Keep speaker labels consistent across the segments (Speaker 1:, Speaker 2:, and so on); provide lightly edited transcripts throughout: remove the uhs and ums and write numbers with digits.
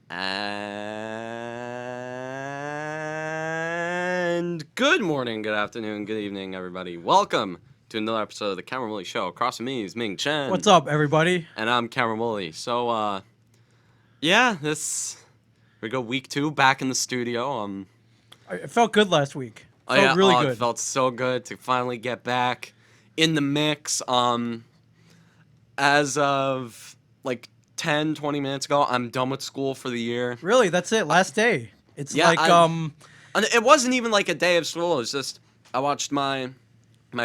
Speaker 1: And good morning, good afternoon, good evening, everybody. Welcome to another episode of the Cameron Woolley Show. Across from me is Ming Chen.
Speaker 2: What's up, everybody?
Speaker 1: And I'm Cameron Woolley. So, we go week 2 back in the studio.
Speaker 2: It felt good last week. Felt really good.
Speaker 1: It felt so good to finally get back in the mix. As of like 10, 20 minutes ago, I'm done with school for the year.
Speaker 2: Really, that's it. Last day. It's
Speaker 1: Yeah,
Speaker 2: like
Speaker 1: And it wasn't even like a day of school. It was just I watched my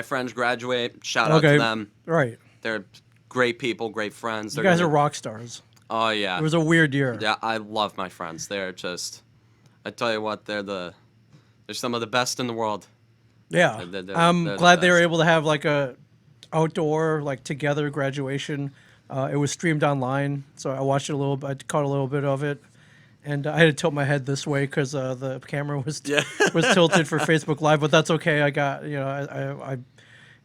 Speaker 1: friends graduate. Shout out to them.
Speaker 2: Right.
Speaker 1: They're great people, great friends.
Speaker 2: You guys are rock stars.
Speaker 1: Oh yeah.
Speaker 2: It was a weird year.
Speaker 1: Yeah, I love my friends. They're just, I tell you what, they're some of the best in the world.
Speaker 2: Yeah. I'm glad they were able to have like a outdoor like together graduation. It was streamed online, so I watched it a little bit. I caught a little bit of it. And I had to tilt my head this way because the camera was tilted for Facebook Live, but that's okay. I got it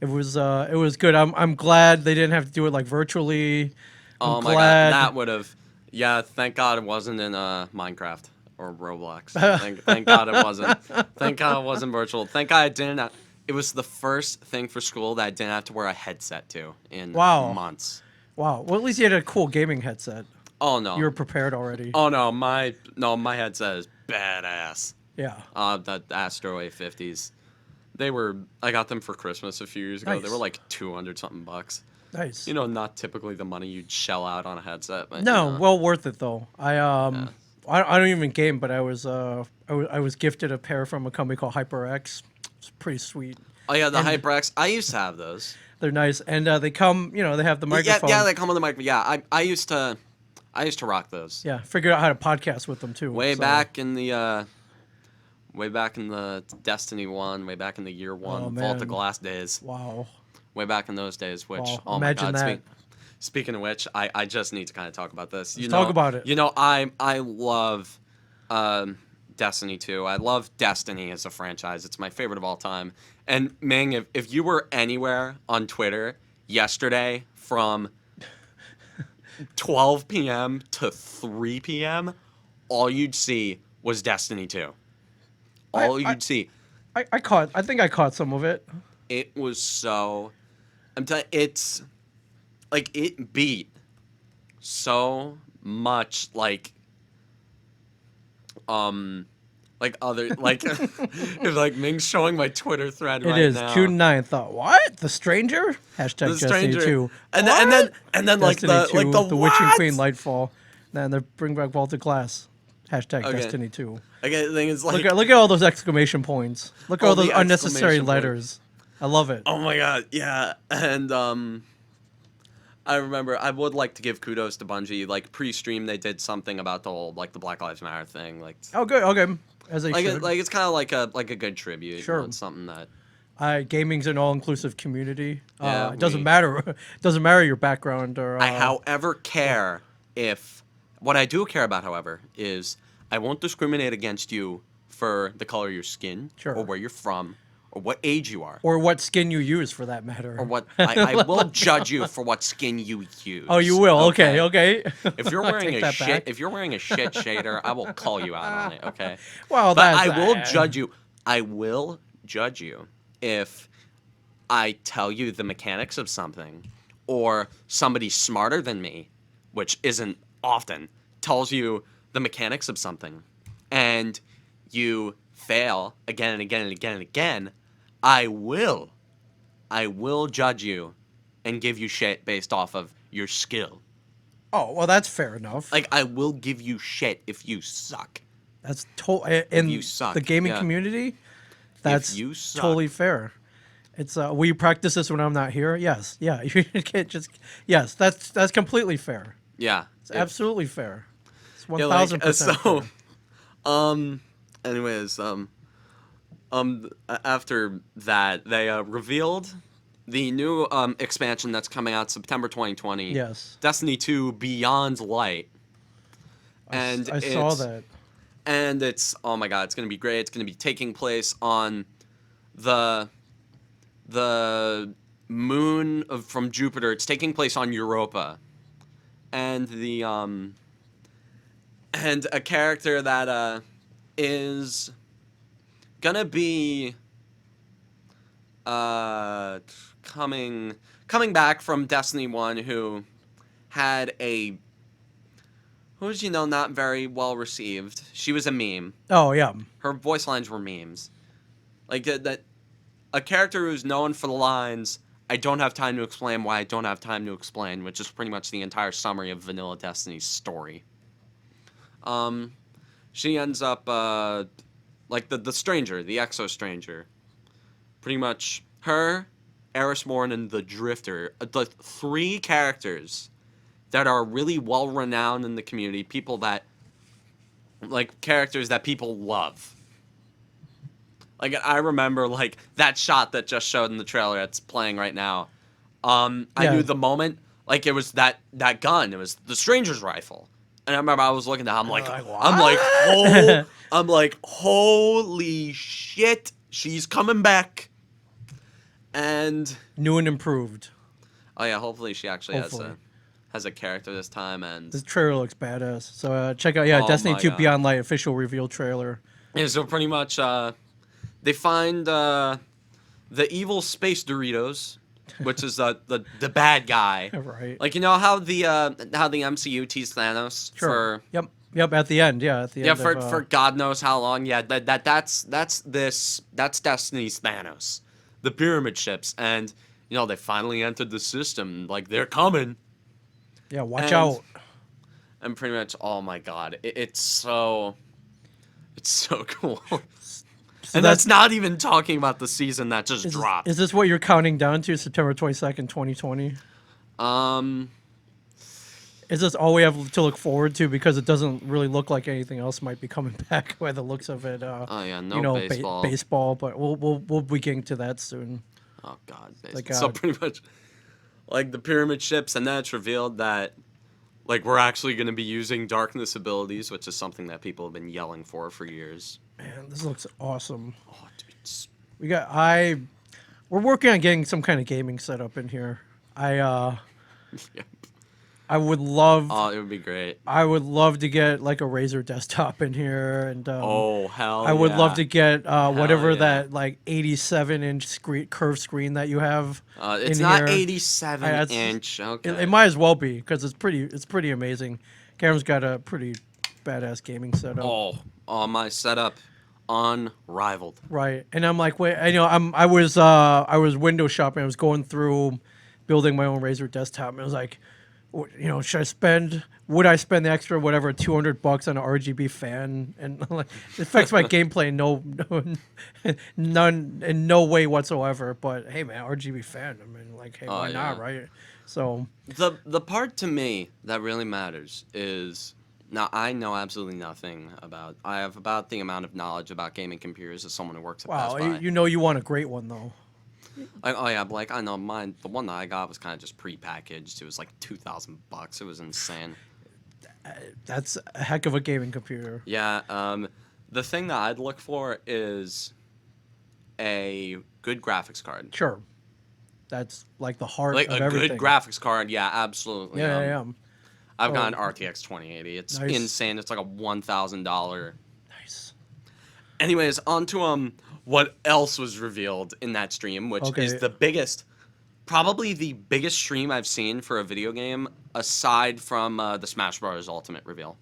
Speaker 2: was good. I'm glad they didn't have to do it like virtually.
Speaker 1: Oh my God, that would have. Yeah, thank God it wasn't in Minecraft or Roblox. Thank God it wasn't. Thank God it wasn't virtual. Thank God I didn't. It was the first thing for school that I didn't have to wear a headset to in months.
Speaker 2: Wow. Well, at least you had a cool gaming headset.
Speaker 1: Oh no.
Speaker 2: You were prepared already.
Speaker 1: Oh no, my headset is badass.
Speaker 2: Yeah.
Speaker 1: The Astro A50s. I got them for Christmas a few years ago.
Speaker 2: Nice.
Speaker 1: They were like 200 something bucks.
Speaker 2: Nice.
Speaker 1: You know, not typically the money you'd shell out on a headset. But,
Speaker 2: no,
Speaker 1: you know.
Speaker 2: well worth it though. I don't even game, but I was gifted a pair from a company called HyperX. It's pretty sweet.
Speaker 1: Oh yeah, the HyperX. I used to have those.
Speaker 2: They're nice, and they come. You know, they have the microphone.
Speaker 1: Yeah, they come with the microphone. Yeah, I used to rock those.
Speaker 2: Yeah, figured out how to podcast with them too.
Speaker 1: Way back in the Destiny 1, way back in the year 1, Vault of Glass days.
Speaker 2: Wow.
Speaker 1: Way back in those days, which
Speaker 2: wow.
Speaker 1: Oh my
Speaker 2: Imagine
Speaker 1: God.
Speaker 2: that.
Speaker 1: Speaking of which, I just need to kind of talk about this.
Speaker 2: Let's talk about it.
Speaker 1: You know, I love Destiny 2. I love Destiny as a franchise. It's my favorite of all time. And Ming, if you were anywhere on Twitter yesterday from 12 p.m. to 3 p.m., all you'd see was Destiny 2. You'd see.
Speaker 2: I think I caught some of it.
Speaker 1: It was so. I'm telling you, it's like it beat so much like other like if like Ming's showing my Twitter thread right now.
Speaker 2: It is June 9th. What? The Stranger? Hashtag
Speaker 1: The
Speaker 2: Destiny
Speaker 1: Stranger.
Speaker 2: 2.
Speaker 1: And then like
Speaker 2: Destiny 2,
Speaker 1: the
Speaker 2: the Witching
Speaker 1: what?
Speaker 2: Queen Lightfall. Then they bring back Vault of Glass. Hashtag
Speaker 1: Okay.
Speaker 2: Destiny 2.
Speaker 1: Okay, the thing is like
Speaker 2: Look at all those exclamation points. Look at all those
Speaker 1: the
Speaker 2: unnecessary
Speaker 1: exclamation
Speaker 2: letters. I love it.
Speaker 1: oh my God, yeah. And I remember I would like to give kudos to Bungie. Like pre-stream, they did something about the whole like the Black Lives Matter thing. Like
Speaker 2: Oh, good. Okay. As they
Speaker 1: like
Speaker 2: should.
Speaker 1: it's kind of like a good tribute.
Speaker 2: Sure.
Speaker 1: You know, it's something that
Speaker 2: Gaming's an all-inclusive community.
Speaker 1: Yeah,
Speaker 2: it doesn't matter. It doesn't matter your background or.
Speaker 1: I, however, care if what I do care about, however, is I won't discriminate against you for the color of your skin
Speaker 2: Sure.
Speaker 1: or where you're from or what age you are.
Speaker 2: Or what skin you use, for that matter.
Speaker 1: Or what I will judge you for what skin you use.
Speaker 2: Oh, you will. Okay.
Speaker 1: If you're wearing
Speaker 2: take
Speaker 1: a
Speaker 2: that
Speaker 1: shit,
Speaker 2: back.
Speaker 1: if you're wearing a shit shader, I will call you out on it. Okay.
Speaker 2: Well,
Speaker 1: But
Speaker 2: that's
Speaker 1: I will judge you. I will judge you if I tell you the mechanics of something, or somebody smarter than me, which isn't often, tells you the mechanics of something, and you fail again and again and again and again. I will judge you and give you shit based off of your skill.
Speaker 2: Oh, well, that's fair enough.
Speaker 1: Like, I will give you shit if you suck.
Speaker 2: That's in
Speaker 1: you suck,
Speaker 2: the gaming
Speaker 1: yeah.
Speaker 2: community. That's
Speaker 1: you suck.
Speaker 2: totally fair. It's will you practice this when I'm not here? Yes. Yeah. You can't just. Yes. That's completely fair.
Speaker 1: Yeah.
Speaker 2: It's absolutely fair. It's
Speaker 1: Yeah, like,
Speaker 2: 1000%.
Speaker 1: so, anyways, after that, they revealed the new expansion that's coming out September 2020.
Speaker 2: Yes.
Speaker 1: Destiny 2 Beyond Light. And
Speaker 2: I saw that.
Speaker 1: And it's, oh my God, it's going to be great. It's going to be taking place on the moon from Jupiter. It's taking place on Europa. And and a character that is gonna be coming back from Destiny 1, who had a not very well received. She was a meme.
Speaker 2: Oh yeah.
Speaker 1: Her voice lines were memes. Like that a character who's known for the lines, I don't have time to explain why I don't have time to explain, which is pretty much the entire summary of Vanilla Destiny's story. She ends up like the stranger, the exo stranger. Pretty much her, Eris Morn, and the Drifter, the 3 characters that are really well renowned in the community, people that like characters that people love. Like, I remember like that shot that just showed in the trailer that's playing right now. I knew the moment, like, it was that gun, it was the stranger's rifle. And I remember I was looking at it, I'm like, holy shit, she's coming back. And
Speaker 2: new and improved.
Speaker 1: Oh yeah, hopefully she actually has a character this time. And
Speaker 2: this trailer looks badass. So check out Destiny 2 Beyond Light official reveal trailer.
Speaker 1: Yeah, so pretty much they find the evil space Doritos, which is the bad guy.
Speaker 2: Right.
Speaker 1: Like, you know how the MCU teased Thanos for
Speaker 2: Yep, at the end,
Speaker 1: for God knows how long. Yeah, that's Destiny's Thanos. The pyramid ships, and they finally entered the system. Like, they're coming.
Speaker 2: Yeah, watch out.
Speaker 1: And pretty much, oh my god, it's so cool. So and that's not even talking about the season that just dropped.
Speaker 2: Is this what you're counting down to, September 22nd, 2020? Is this all we have to look forward to? Because it doesn't really look like anything else might be coming back by the looks of it.
Speaker 1: Oh yeah, no baseball.
Speaker 2: Baseball, but we'll be getting to that soon.
Speaker 1: Oh god, baseball. So pretty much, like, the pyramid ships, and then it's revealed that, like, we're actually going to be using darkness abilities, which is something that people have been yelling for years.
Speaker 2: Man, this looks awesome.
Speaker 1: Oh, dude.
Speaker 2: We're working on getting some kind of gaming setup in here. I would love.
Speaker 1: Oh, it would be great.
Speaker 2: I would love to get like a Razer desktop in here, and
Speaker 1: oh hell!
Speaker 2: I would love to get whatever that like 87-inch curved screen that you have.
Speaker 1: It's not 87-inch. Okay.
Speaker 2: It might as well be, because it's pretty amazing. Cameron's got a pretty badass gaming setup.
Speaker 1: Oh, my setup, unrivaled.
Speaker 2: Right, and I'm like, wait, I was window shopping. I was going through building my own Razer desktop, and I was like, would I spend the extra whatever $200 on an RGB fan, and like, it affects my gameplay none in no way whatsoever. But hey, man, RGB fan. I mean, like, hey, why not, right? So
Speaker 1: the part to me that really matters is, now I know absolutely nothing about. I have about the amount of knowledge about gaming computers as someone who works at Best Buy.
Speaker 2: You want a great one though.
Speaker 1: Like, I know mine. The one that I got was kind of just pre-packaged. It was like $2,000. It was insane.
Speaker 2: That's a heck of a gaming computer.
Speaker 1: Yeah. The thing that I'd look for is a good graphics card.
Speaker 2: Sure. That's like the heart of everything.
Speaker 1: Like a good graphics card. Yeah, absolutely.
Speaker 2: Yeah.
Speaker 1: I've got an RTX 2080. It's insane. It's like a $1,000.
Speaker 2: Nice.
Speaker 1: Anyways, on to what else was revealed in that stream, which is probably the biggest stream I've seen for a video game, aside from the Smash Bros. Ultimate reveal.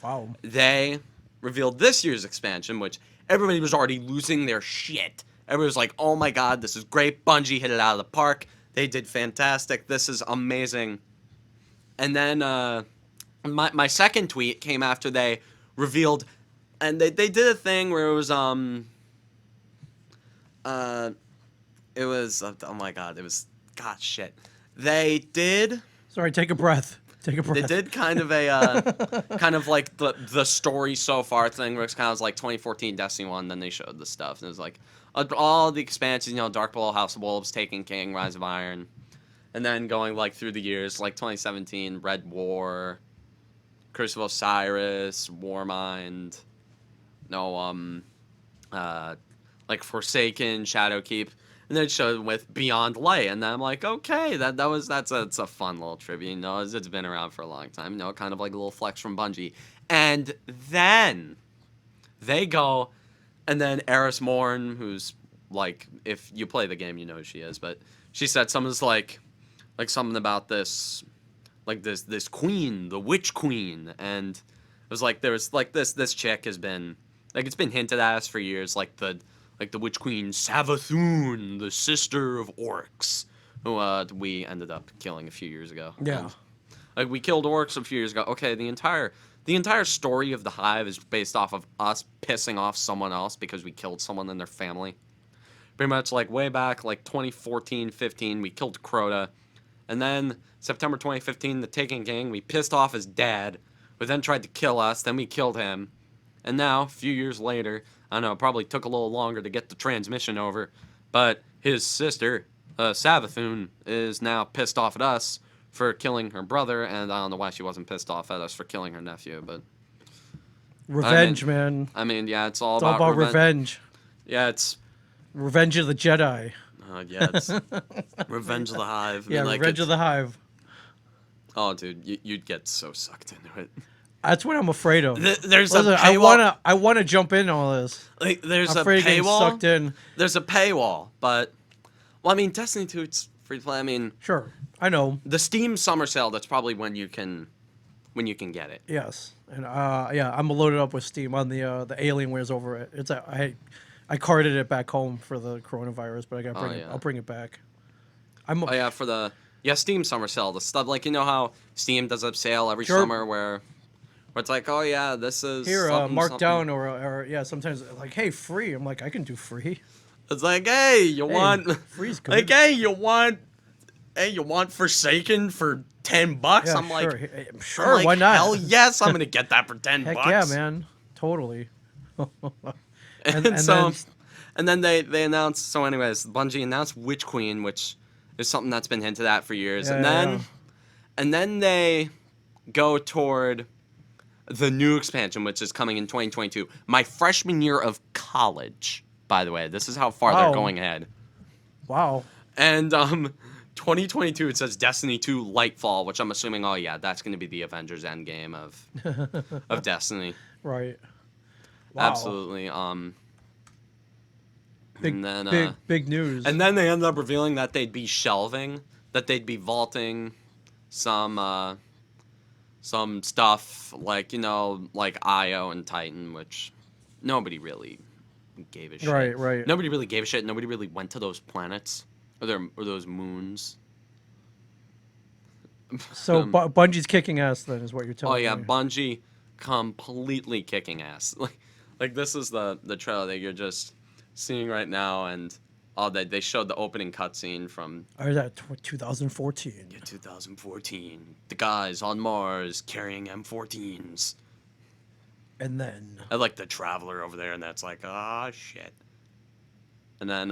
Speaker 2: Wow.
Speaker 1: They revealed this year's expansion, which everybody was already losing their shit. Everybody was like, oh my god, this is great. Bungie hit it out of the park. They did fantastic. This is amazing. And then my second tweet came after they revealed, and they did a thing where it was oh my god, it was, god shit. They did.
Speaker 2: Sorry, take a breath. They
Speaker 1: did kind of a kind of like the story so far thing, where it's kind of like 2014 Destiny 1. Then they showed the stuff, and it was like all the expansions, Dark Below, House of Wolves, Taken King, Rise of Iron, and then going like through the years, like 2017 Red War, Curse of Osiris, Warmind, like Forsaken, Shadowkeep, and then it showed with Beyond Light, and then I'm like, okay, that's a fun little tribute. It's been around for a long time. Kind of like a little flex from Bungie. And then they go, and then Eris Morn, who's like, if you play the game, you know who she is, but she said something's like something about this, like this queen, the witch queen, and it was like there was like this chick has been like it's been hinted at us for years, like the witch queen Savathun, the sister of orcs, who we ended up killing a few years ago.
Speaker 2: Yeah.
Speaker 1: And, like we killed orcs a few years ago. Okay, the entire story of the Hive is based off of us pissing off someone else because we killed someone in their family. Pretty much like way back, like 2014, 15, we killed Crota. And then September 2015, the Taken King, we pissed off his dad, who then tried to kill us, then we killed him. And now, a few years later, I don't know, it probably took a little longer to get the transmission over, but his sister, Savathun, is now pissed off at us for killing her brother, and I don't know why she wasn't pissed off at us for killing her nephew, but...
Speaker 2: Revenge, man.
Speaker 1: I mean, yeah, it's all
Speaker 2: It's all about revenge.
Speaker 1: Yeah, it's...
Speaker 2: Revenge of the Jedi.
Speaker 1: Yeah, it's Revenge of the Hive.
Speaker 2: Yeah,
Speaker 1: like,
Speaker 2: Revenge of the Hive.
Speaker 1: Oh, dude, you'd get so sucked into it.
Speaker 2: That's what I'm afraid of.
Speaker 1: There's
Speaker 2: Listen,
Speaker 1: a paywall.
Speaker 2: I wanna jump in all this.
Speaker 1: Like, there's
Speaker 2: I'm
Speaker 1: a
Speaker 2: afraid of getting
Speaker 1: paywall.
Speaker 2: sucked in.
Speaker 1: There's a paywall, but well, I mean, Destiny 2, it's free to play. I mean,
Speaker 2: Sure, I know.
Speaker 1: the Steam summer sale. That's probably when you can get it.
Speaker 2: Yes, and yeah, I'm loaded up with Steam on the Alienware's over it. It's I carted it back home for the coronavirus, but I gotta bring it. I'll bring it back.
Speaker 1: Oh yeah, for the Steam summer sale. The stuff like how Steam does a sale every summer where it's like, oh yeah, this is
Speaker 2: here
Speaker 1: something,
Speaker 2: marked
Speaker 1: something.
Speaker 2: down or yeah, sometimes like, hey, free. I'm like, I can do free.
Speaker 1: It's like, hey, you want
Speaker 2: free's good.
Speaker 1: like, hey, you want Forsaken for $10?
Speaker 2: Yeah,
Speaker 1: I'm like,
Speaker 2: sure,
Speaker 1: I'm like,
Speaker 2: why not?
Speaker 1: Hell yes, I'm gonna get that for $10.
Speaker 2: Heck yeah, man, totally.
Speaker 1: And then they announced. So, anyways, Bungie announced Witch Queen, which is something that's been hinted at for years.
Speaker 2: Yeah,
Speaker 1: and then they go toward the new expansion, which is coming in 2022. My freshman year of college, by the way. This is how far they're going ahead.
Speaker 2: Wow.
Speaker 1: And 2022, it says Destiny 2 Lightfall, which I'm assuming, oh yeah, that's going to be the Avengers Endgame of Destiny.
Speaker 2: Right. Wow.
Speaker 1: Absolutely.
Speaker 2: Big news.
Speaker 1: And then they ended up revealing that they'd be shelving, that they'd be vaulting some stuff like like Io and Titan, which nobody really gave a shit.
Speaker 2: Right.
Speaker 1: Nobody really gave a shit. Nobody really went to those planets or those moons.
Speaker 2: So Bungie's kicking ass, then, is what you're telling me.
Speaker 1: Oh yeah, Bungie completely kicking ass. Like this is the trailer that you're just seeing right now, and they showed the opening cutscene from.
Speaker 2: Or is that 2014?
Speaker 1: Yeah, 2014. The guys on Mars carrying M14s.
Speaker 2: And then.
Speaker 1: I like the Traveler over there, and that's like, shit. And then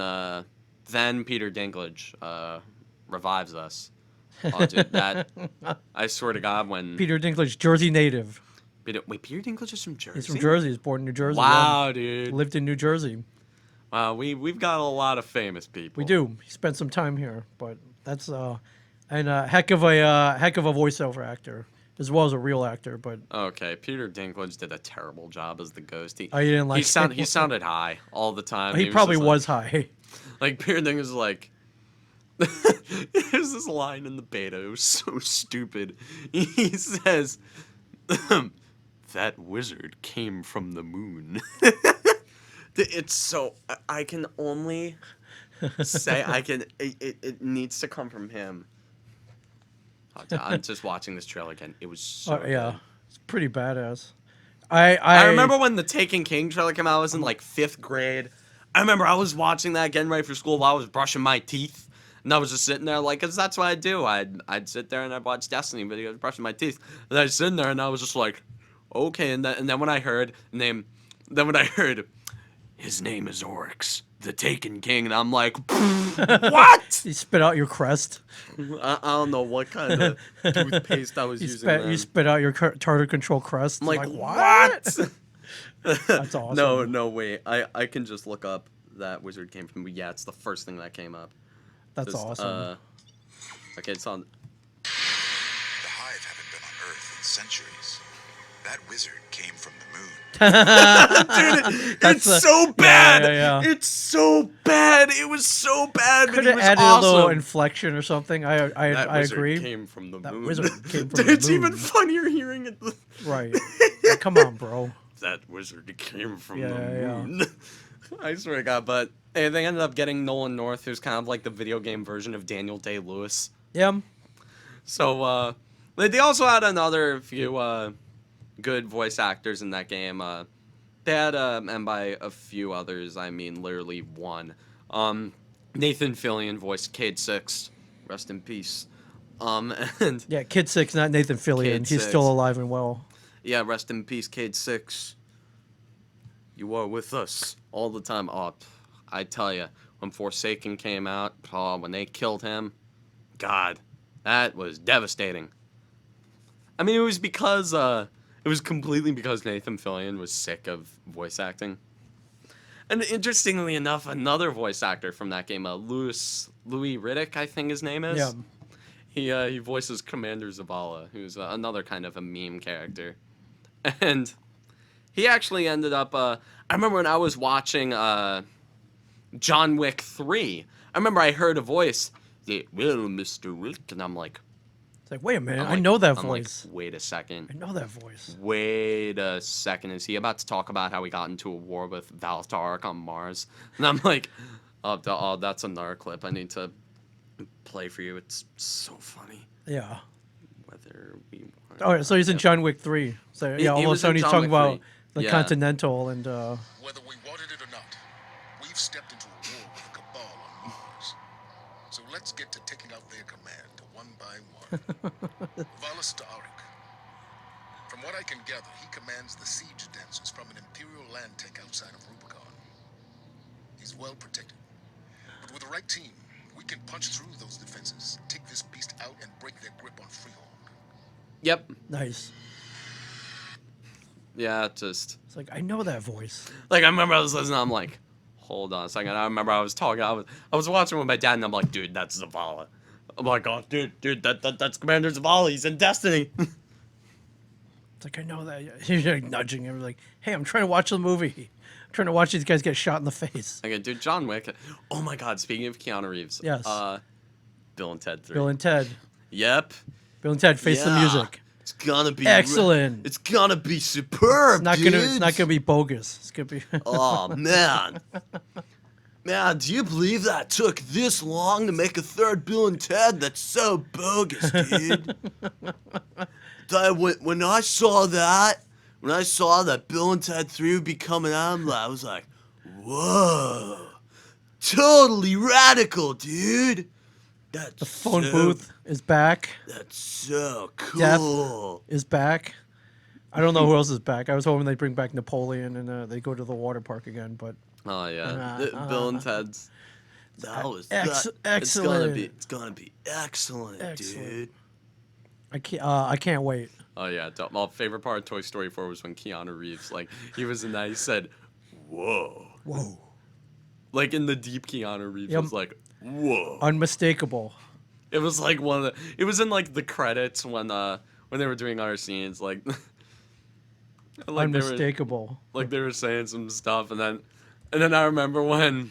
Speaker 1: Peter Dinklage revives us. Oh, dude, that I swear to God, when
Speaker 2: Peter Dinklage, Jersey native.
Speaker 1: Wait, Peter Dinklage is from Jersey?
Speaker 2: He's from Jersey. He's born in New Jersey.
Speaker 1: Wow, dude.
Speaker 2: Lived in New Jersey.
Speaker 1: Wow, we've got a lot of famous people.
Speaker 2: We do. He spent some time here, but that's and heck of a voiceover actor as well as a real actor. But
Speaker 1: okay, Peter Dinklage did a terrible job as the ghost.
Speaker 2: You didn't like
Speaker 1: he sounded high all the time.
Speaker 2: He probably was high.
Speaker 1: Like Peter Dinklage was like. There's this line in the beta. It was so stupid. He says, "That wizard came from the moon." It's so. I can only say It needs to come from him. I'm just watching this trailer again. It was so.
Speaker 2: Yeah,
Speaker 1: good.
Speaker 2: It's pretty badass.
Speaker 1: I remember when the Taken King trailer came out. I was in like 5th grade. I remember I was watching that getting ready for school while I was brushing my teeth. And I was just sitting there, like, 'cause that's what I'd do. I'd sit there and I'd watch Destiny videos, brushing my teeth. And I was sitting there and I was just like, okay. And then when I heard his name is Oryx, the Taken King, and I'm like, what?
Speaker 2: You spit out your crest.
Speaker 1: I don't know what kind of toothpaste I was using.
Speaker 2: You spit out your tartar control crest.
Speaker 1: I'm like,
Speaker 2: what? That's awesome.
Speaker 1: No, wait. I can just look up that wizard came from. Yeah, it's the first thing that came up.
Speaker 2: That's awesome.
Speaker 1: Okay, it's on.
Speaker 3: The Hive haven't been on Earth in centuries. That wizard came from the moon.
Speaker 1: Dude, it's so bad.
Speaker 2: Yeah.
Speaker 1: It's so bad. It was so bad, but
Speaker 2: Could
Speaker 1: he
Speaker 2: have
Speaker 1: was
Speaker 2: added
Speaker 1: awesome.
Speaker 2: a little inflection or something.
Speaker 1: That
Speaker 2: I
Speaker 1: wizard
Speaker 2: agree.
Speaker 1: came from the
Speaker 2: That
Speaker 1: moon.
Speaker 2: wizard came from
Speaker 1: Dude,
Speaker 2: the
Speaker 1: it's even
Speaker 2: moon.
Speaker 1: funnier hearing it.
Speaker 2: Right. Like, come on, bro.
Speaker 1: That wizard came from
Speaker 2: Yeah,
Speaker 1: the
Speaker 2: yeah.
Speaker 1: moon. I swear to God, but hey, they ended up getting Nolan North, who's kind of like the video game version of Daniel Day-Lewis.
Speaker 2: Yeah.
Speaker 1: So, they also had another few good voice actors in that game. They had, and by a few others, I mean literally one. Nathan Fillion voiced Cade Six, rest in peace. And
Speaker 2: Yeah, Kid 6, not Nathan Fillion.
Speaker 1: Kid
Speaker 2: He's
Speaker 1: 6.
Speaker 2: still alive and well.
Speaker 1: yeah, rest in peace, Cade Six. You are with us all the time. Oh, I tell you, when Forsaken came out, when they killed him, God, that was devastating. I mean, it was because, it was completely because Nathan Fillion was sick of voice acting. And interestingly enough, another voice actor from that game, Louis Riddick, I think his name is.
Speaker 2: Yeah.
Speaker 1: He voices Commander Zavala, who's another kind of a meme character. And he actually ended up, I remember when I was watching John Wick 3, I remember I heard a voice, well, Mr. Wick, and I'm like,
Speaker 2: It's like, wait a minute, I know that voice.
Speaker 1: Like, wait a second.
Speaker 2: I know that voice.
Speaker 1: Wait a second. Is he about to talk about how he got into a war with Valtark on Mars? And I'm like, oh, that's another clip I need to play for you. It's so funny.
Speaker 2: Yeah.
Speaker 1: Whether we want.
Speaker 2: Oh, so he's in John Wick 3. So yeah, all of a
Speaker 1: was in
Speaker 2: sudden he's
Speaker 1: John
Speaker 2: talking
Speaker 1: Wick
Speaker 2: about
Speaker 1: 3.
Speaker 2: the Continental and
Speaker 3: Whether we wanted it or not, we've stepped into a war with the Cabal on Mars. So let's get to taking out their command one by one. Valis to Arik. From what I can gather, he commands the siege dancers from an Imperial land tank outside of Rubicon. He's well protected. But with the right team, we can punch through those defenses, take this beast out, and break their grip on Freehold.
Speaker 1: Yep.
Speaker 2: nice.
Speaker 1: Yeah, just
Speaker 2: It's like, I know that voice.
Speaker 1: like I remember I was listening. I'm like, hold on a second. I remember I was talking. I was watching with my dad, and I'm like, dude, that's Zavala. I'm like, oh, dude, that's Commander Zavala. He's in Destiny.
Speaker 2: It's like, I know that. He's like nudging him, like, hey, I'm trying to watch the movie. I'm trying to watch these guys get shot in the face.
Speaker 1: Okay, dude, John Wick. Oh my God, speaking of Keanu Reeves.
Speaker 2: Yes.
Speaker 1: Bill and Ted 3.
Speaker 2: Bill and Ted.
Speaker 1: Yep.
Speaker 2: Bill and Ted, Face the
Speaker 1: Yeah.
Speaker 2: Music.
Speaker 1: It's gonna be
Speaker 2: Excellent.
Speaker 1: It's gonna be superb.
Speaker 2: It's not gonna be bogus. It's gonna be.
Speaker 1: Oh man. Man, do you believe that took this long to make a third Bill and Ted? That's so bogus, dude. When I saw that Bill and Ted 3 would be coming out, I was like, whoa. Totally radical, dude. That's
Speaker 2: The phone booth is back.
Speaker 1: That's so
Speaker 2: Death
Speaker 1: cool.
Speaker 2: is back. I don't know who else is back. I was hoping they'd bring back Napoleon and they go to the water park again, but
Speaker 1: Oh yeah, Bill and Ted's. That was
Speaker 2: excellent.
Speaker 1: It's gonna be excellent, dude.
Speaker 2: I can't wait.
Speaker 1: Oh yeah, my favorite part of Toy Story 4 was when Keanu Reeves, like, he was in that. He said, "Whoa."
Speaker 2: Whoa.
Speaker 1: Like in the deep, Keanu Reeves
Speaker 2: Yep.
Speaker 1: was like, "Whoa."
Speaker 2: Unmistakable.
Speaker 1: It was like one of the. It was in like the credits when they were doing other scenes, like.
Speaker 2: Unmistakable.
Speaker 1: They were saying some stuff, and then I remember when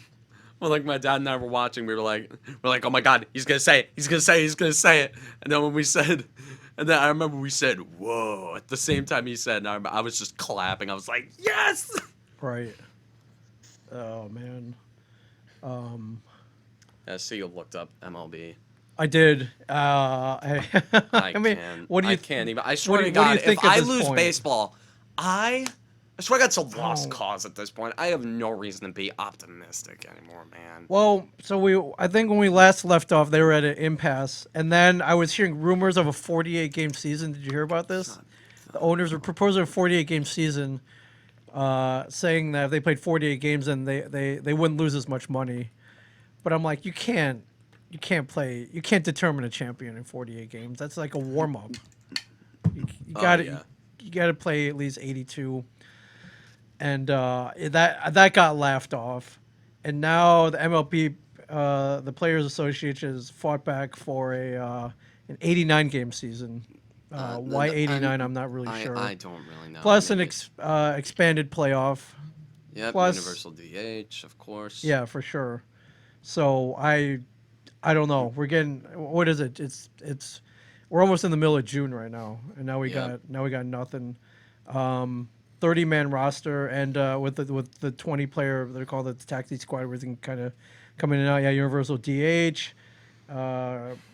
Speaker 1: like my dad and I were watching, we're like, oh my God, he's gonna say it, and then when we said, and then I remember we said, whoa, at the same time he said, and I was just clapping. I was like, yes.
Speaker 2: Right. Oh man.
Speaker 1: Yeah, so you looked up MLB.
Speaker 2: I did. I mean, what do you?
Speaker 1: I can't even. I swear to
Speaker 2: what do
Speaker 1: God,
Speaker 2: you think
Speaker 1: if
Speaker 2: at
Speaker 1: I
Speaker 2: this
Speaker 1: lose
Speaker 2: point?
Speaker 1: baseball, I swear to God, it's a lost
Speaker 2: Oh.
Speaker 1: cause at this point. I have no reason to be optimistic anymore, man.
Speaker 2: Well, so I think when we last left off, they were at an impasse, and then I was hearing rumors of a 48-game season. Did you hear about this? The owners were proposing a 48-game season, saying that if they played 48 games, then they wouldn't lose as much money. But I'm like, you can't determine a champion in 48 games. That's like a warm up. You got
Speaker 1: yeah.
Speaker 2: You got to play at least 82. And that got laughed off, and now the MLB, the Players Association, has fought back for an 89-game season. Why 89? I'm not really sure.
Speaker 1: I don't really know.
Speaker 2: Plus
Speaker 1: Maybe
Speaker 2: an expanded playoff.
Speaker 1: yep,
Speaker 2: Plus,
Speaker 1: universal DH, of course.
Speaker 2: yeah, for sure. So I don't know. We're getting, what is it? We're almost in the middle of June right now, and now we
Speaker 1: Yep.
Speaker 2: got nothing. 30-man roster, and with the 20 player, they're called the taxi squad. Everything kind of coming in and out. Yeah, universal DH,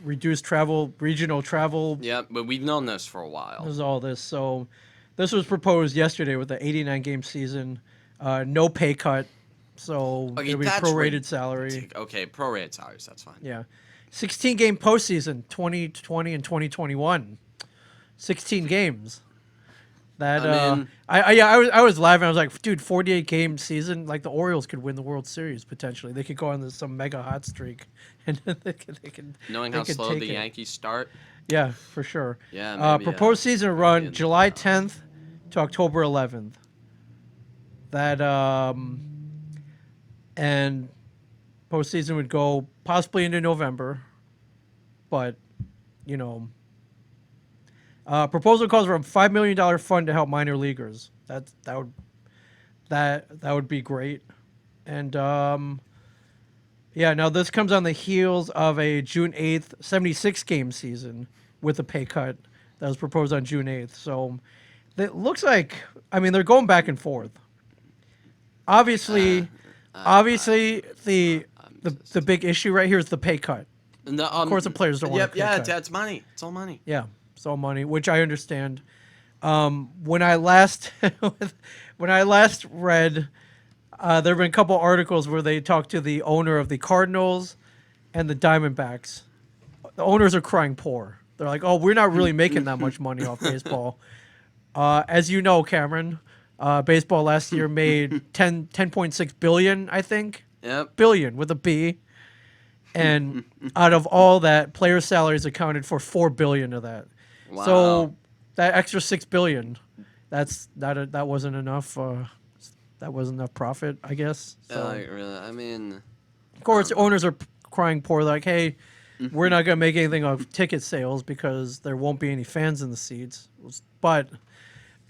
Speaker 2: reduced travel, regional travel.
Speaker 1: Yep, but we've known this for a while.
Speaker 2: There's all this. So this was proposed yesterday with the 89 game season. No pay cut. So
Speaker 1: Okay,
Speaker 2: it'll be
Speaker 1: that's
Speaker 2: prorated salary.
Speaker 1: Okay, prorated salaries, that's fine.
Speaker 2: Yeah. 16 game postseason, 2020 and 2021. 16 games. That
Speaker 1: I mean-
Speaker 2: I was laughing. I was like, dude, 48 game season, like the Orioles could win the World Series potentially. They could go on some mega hot streak, and they could.
Speaker 1: Knowing
Speaker 2: they
Speaker 1: how
Speaker 2: could
Speaker 1: slow
Speaker 2: take
Speaker 1: the
Speaker 2: it.
Speaker 1: Yankees start.
Speaker 2: Yeah, for sure.
Speaker 1: Yeah, maybe,
Speaker 2: proposed season run
Speaker 1: in-
Speaker 2: July 10th to October 11th. That and postseason would go possibly into November, but you know. Proposal calls for a $5 million fund to help minor leaguers. That would be great. And yeah, now this comes on the heels of a June 8th 76 game season with a pay cut that was proposed on June 8th. So it looks like, I mean, they're going back and forth. Obviously, the big issue right here is the pay cut.
Speaker 1: No,
Speaker 2: Of course, the players don't want
Speaker 1: Yep,
Speaker 2: to pay
Speaker 1: yeah,
Speaker 2: cut.
Speaker 1: it's money. It's all money.
Speaker 2: Yeah, it's all money, which I understand. When I last read, there have been a couple articles where they talked to the owner of the Cardinals and the Diamondbacks. The owners are crying poor. They're like, "Oh, we're not really making that much money off baseball." As you know, Cameron, baseball last year made 10.6 billion, I think.
Speaker 1: Yep.
Speaker 2: Billion with a B. And out of all that, player salaries accounted for 4 billion of that.
Speaker 1: Wow.
Speaker 2: So that extra 6 billion, that wasn't enough. That wasn't enough profit, I guess. So
Speaker 1: Like, really, I mean,
Speaker 2: of course, owners are crying poor, like, "Hey, we're not gonna make anything of ticket sales because there won't be any fans in the seats." But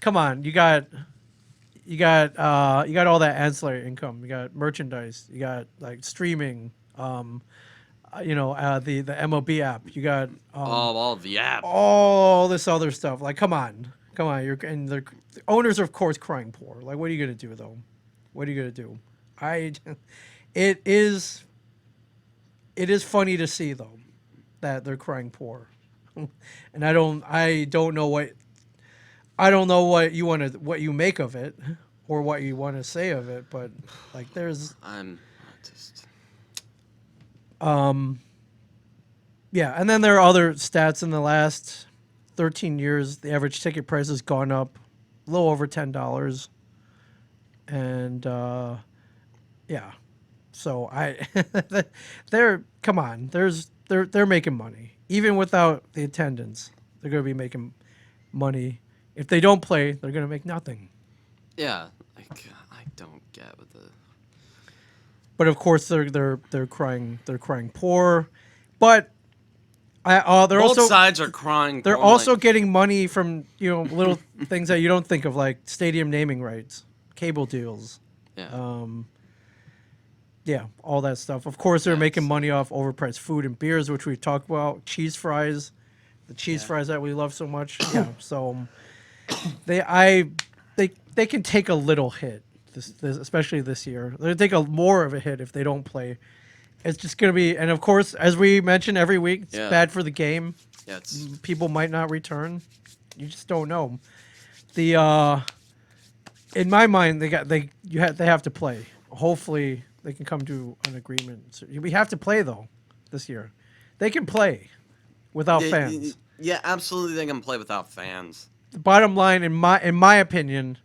Speaker 2: come on, you got all that ancillary income. You got merchandise. You got like streaming. The MLB app. You got
Speaker 1: all the app.
Speaker 2: all this other stuff. Like, come on. The owners are of course crying poor. Like, what are you gonna do though? What are you gonna do? It is funny to see though that they're crying poor, and I don't know what you make of it, or what you want to say of it, but like
Speaker 1: I'm just.
Speaker 2: Yeah, and then there are other stats in the last 13 years. The average ticket price has gone up a little over $10, and yeah, so they're making money even without the attendance. They're going to be making money. If they don't play, they're going to make nothing.
Speaker 1: Yeah, like I don't get what the.
Speaker 2: But of course, they're crying poor, but they're
Speaker 1: Both
Speaker 2: also
Speaker 1: sides are crying.
Speaker 2: they're
Speaker 1: poor,
Speaker 2: also
Speaker 1: like,
Speaker 2: getting money from little things that you don't think of, like stadium naming rights, cable deals,
Speaker 1: yeah.
Speaker 2: yeah, all that stuff. Of course, they're
Speaker 1: Yes.
Speaker 2: making money off overpriced food and beers, which we talked about. Cheese fries, the cheese fries that we love so much. Yeah, so they can take a little hit, this especially this year. They'll take more of a hit if they don't play. It's just going to be, and of course, as we mention every week, it's
Speaker 1: Yeah.
Speaker 2: bad for the game.
Speaker 1: Yeah, it's
Speaker 2: People might not return. You just don't know. In my mind, they have to play. Hopefully, they can come to an agreement. So we have to play though this year. They can play without fans.
Speaker 1: Yeah, absolutely. They can play without fans.
Speaker 2: The bottom line, in my opinion,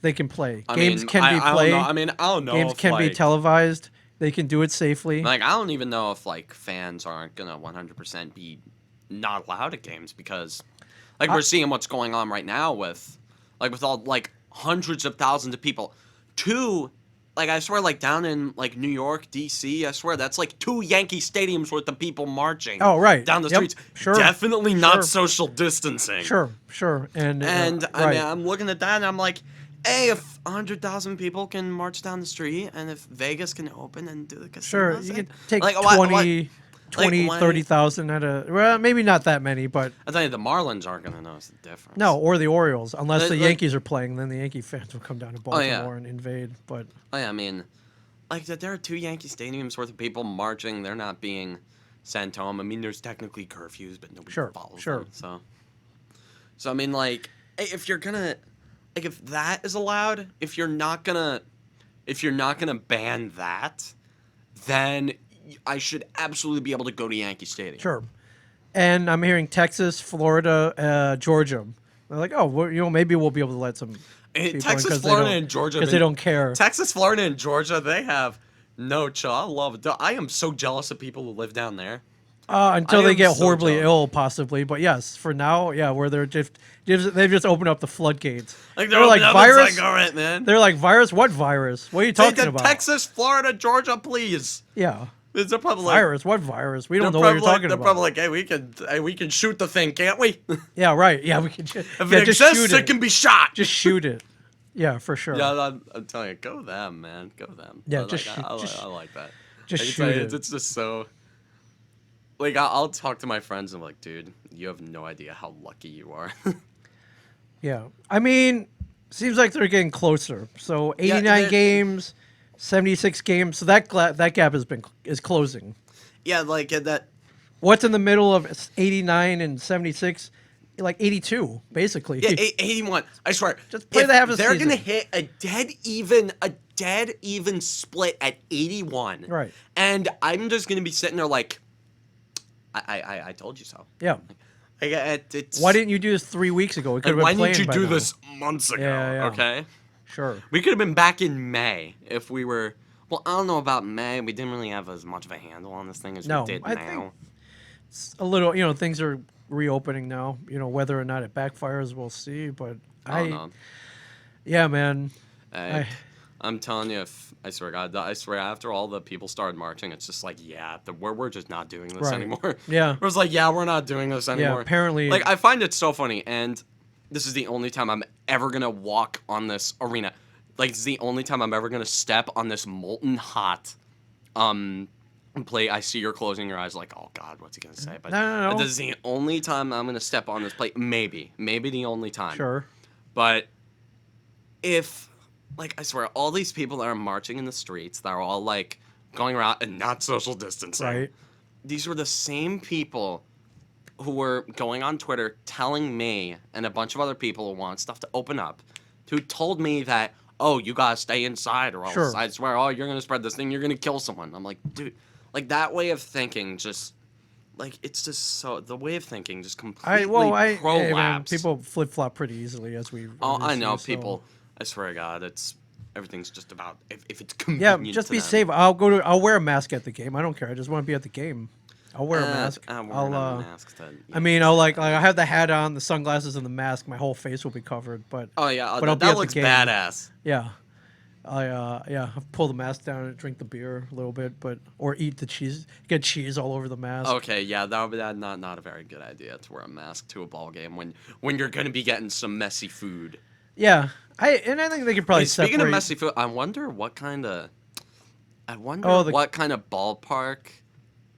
Speaker 2: they can play. Games can be played.
Speaker 1: I don't know.
Speaker 2: Games
Speaker 1: if,
Speaker 2: can be
Speaker 1: like,
Speaker 2: televised. They can do it safely.
Speaker 1: Like, I don't even know if like fans aren't gonna 100% be not allowed at games because, like, we're seeing what's going on right now with all like hundreds of thousands of people to like I swear, like down in like New York, D.C., I swear that's like 2 Yankee stadiums worth of people marching.
Speaker 2: Oh, right.
Speaker 1: Down the
Speaker 2: Yep.
Speaker 1: streets.
Speaker 2: Sure.
Speaker 1: Definitely not
Speaker 2: Sure.
Speaker 1: social distancing.
Speaker 2: Sure.
Speaker 1: And I
Speaker 2: right.
Speaker 1: mean, I'm looking at that and I'm like, hey, if 100,000 people can march down the street, and if Vegas can open and do the
Speaker 2: Sure,
Speaker 1: casinos,
Speaker 2: you
Speaker 1: and,
Speaker 2: could take
Speaker 1: like,
Speaker 2: 30,000 at a, well, maybe not that many, but
Speaker 1: I tell you, the Marlins aren't gonna notice the difference.
Speaker 2: no, or the Orioles, unless the
Speaker 1: Like-
Speaker 2: Yankees are playing, then the Yankee fans will come down to Baltimore and invade. But
Speaker 1: Oh, yeah, I mean, like there are 2 Yankee stadiums worth of people marching. They're not being sent home. I mean, there's technically curfews, but nobody follows them. So I mean, like, if you're gonna, like, if that is allowed, if you're not gonna ban that, then I should absolutely be able to go to Yankee Stadium.
Speaker 2: sure. And I'm hearing Texas, Florida, Georgia. They're like, oh, well, maybe we'll be able to let some people in
Speaker 1: Texas,
Speaker 2: 'cause
Speaker 1: Florida, and Georgia,
Speaker 2: because they don't care.
Speaker 1: Texas, Florida, and Georgia, they have no chill. I love it. I am so jealous of people who live down there.
Speaker 2: Until
Speaker 1: I
Speaker 2: they
Speaker 1: am
Speaker 2: get
Speaker 1: so
Speaker 2: horribly
Speaker 1: jealous.
Speaker 2: ill, possibly. But yes, for now, yeah, where they've just opened up the floodgates.
Speaker 1: Like
Speaker 2: They're like,
Speaker 1: opening up,
Speaker 2: virus.
Speaker 1: It's like, all right, man.
Speaker 2: They're like, virus. What virus? What are you
Speaker 1: Take
Speaker 2: talking
Speaker 1: the
Speaker 2: about?
Speaker 1: Texas, Florida, Georgia, please.
Speaker 2: Yeah,
Speaker 1: They're probably like,
Speaker 2: virus. What virus? We don't know
Speaker 1: they're
Speaker 2: what you're
Speaker 1: probably
Speaker 2: talking
Speaker 1: they're
Speaker 2: about.
Speaker 1: probably like, hey, we can shoot the thing, can't we?
Speaker 2: Yeah, right. Yeah, we can.
Speaker 1: If
Speaker 2: Yeah,
Speaker 1: it
Speaker 2: just
Speaker 1: exists,
Speaker 2: shoot
Speaker 1: it can be shot.
Speaker 2: Just shoot it. Yeah, for sure.
Speaker 1: Yeah, I'm telling you, go them, man, go them.
Speaker 2: Yeah,
Speaker 1: I
Speaker 2: just
Speaker 1: like,
Speaker 2: shoot-
Speaker 1: I,
Speaker 2: just-
Speaker 1: I like that.
Speaker 2: just
Speaker 1: I can
Speaker 2: shoot
Speaker 1: tell you,
Speaker 2: it.
Speaker 1: It's just so. Like I'll talk to my friends and I'm like, dude, you have no idea how lucky you are.
Speaker 2: Yeah, I mean, seems like they're getting closer. So 89
Speaker 1: they're-
Speaker 2: games, 76 games. So that gap is closing.
Speaker 1: Yeah, like that.
Speaker 2: What's in the middle of 89 and 76? Like 82, basically.
Speaker 1: Yeah, 81. I swear.
Speaker 2: Just play
Speaker 1: if
Speaker 2: the half a
Speaker 1: they're
Speaker 2: season.
Speaker 1: gonna hit a dead even split at 81.
Speaker 2: Right.
Speaker 1: And I'm just gonna be sitting there like, I told you so.
Speaker 2: Yeah.
Speaker 1: It's,
Speaker 2: Why didn't you do this 3 weeks ago? We could have
Speaker 1: and
Speaker 2: been
Speaker 1: why
Speaker 2: playing
Speaker 1: didn't you
Speaker 2: by
Speaker 1: do
Speaker 2: now.
Speaker 1: this months ago?
Speaker 2: Yeah, yeah.
Speaker 1: Okay.
Speaker 2: Sure.
Speaker 1: We could have been back in May if we were. Well, I don't know about May. We didn't really have as much of a handle on this thing as
Speaker 2: No,
Speaker 1: we did
Speaker 2: I
Speaker 1: now.
Speaker 2: think It's a little, things are reopening now. Whether or not it backfires, we'll see. But
Speaker 1: I don't know.
Speaker 2: yeah, man.
Speaker 1: I'm telling you, I swear, God, I swear, after all the people started marching, it's just like, yeah, we're just not doing this
Speaker 2: Right.
Speaker 1: anymore.
Speaker 2: Yeah.
Speaker 1: It was like, yeah, we're not doing this anymore.
Speaker 2: apparently-
Speaker 1: Like, I find it so funny, and this is the only time I'm ever gonna walk on this arena. Like, it's the only time I'm ever gonna step on this molten hot, plate. I see you're closing your eyes, like, oh God, what's he gonna say? But
Speaker 2: No.
Speaker 1: this is the only time I'm gonna step on this plate. Maybe the only time.
Speaker 2: Sure.
Speaker 1: But if, like, I swear, all these people that are marching in the streets, that are all, like, going around and not social distancing,
Speaker 2: Right.
Speaker 1: these were the same people who were going on Twitter telling me and a bunch of other people who want stuff to open up, who told me that, oh, you gotta stay inside or else
Speaker 2: Sure.
Speaker 1: I swear, oh, you're gonna spread this thing, you're gonna kill someone. I'm like, dude, like, that way of thinking just, like, it's just so, the way of thinking just completely
Speaker 2: Hey, man,
Speaker 1: prolapsed.
Speaker 2: people flip flop pretty easily as we.
Speaker 1: Oh, I know,
Speaker 2: so-
Speaker 1: people. I swear to God, everything's just about if it's
Speaker 2: Yeah,
Speaker 1: convenient.
Speaker 2: just
Speaker 1: to
Speaker 2: be
Speaker 1: them.
Speaker 2: safe. I'll wear a mask at the game. I don't care. I just want to be at the game. I'll wear a mask.
Speaker 1: We're gonna
Speaker 2: I'll.
Speaker 1: have a mask then.
Speaker 2: I mean, I'll like I have the hat on, the sunglasses, and the mask. My whole face will be covered, but
Speaker 1: Oh yeah,
Speaker 2: but I'll be
Speaker 1: that
Speaker 2: at the
Speaker 1: looks
Speaker 2: game.
Speaker 1: badass.
Speaker 2: yeah, I pull the mask down and drink the beer a little bit, or eat the cheese, get cheese all over the mask.
Speaker 1: Okay, yeah, that would be not a very good idea to wear a mask to a ball game when you're gonna be getting some messy food.
Speaker 2: Yeah, I think they could probably
Speaker 1: Hey, speaking
Speaker 2: separate.
Speaker 1: of messy food, I wonder what kind of ballpark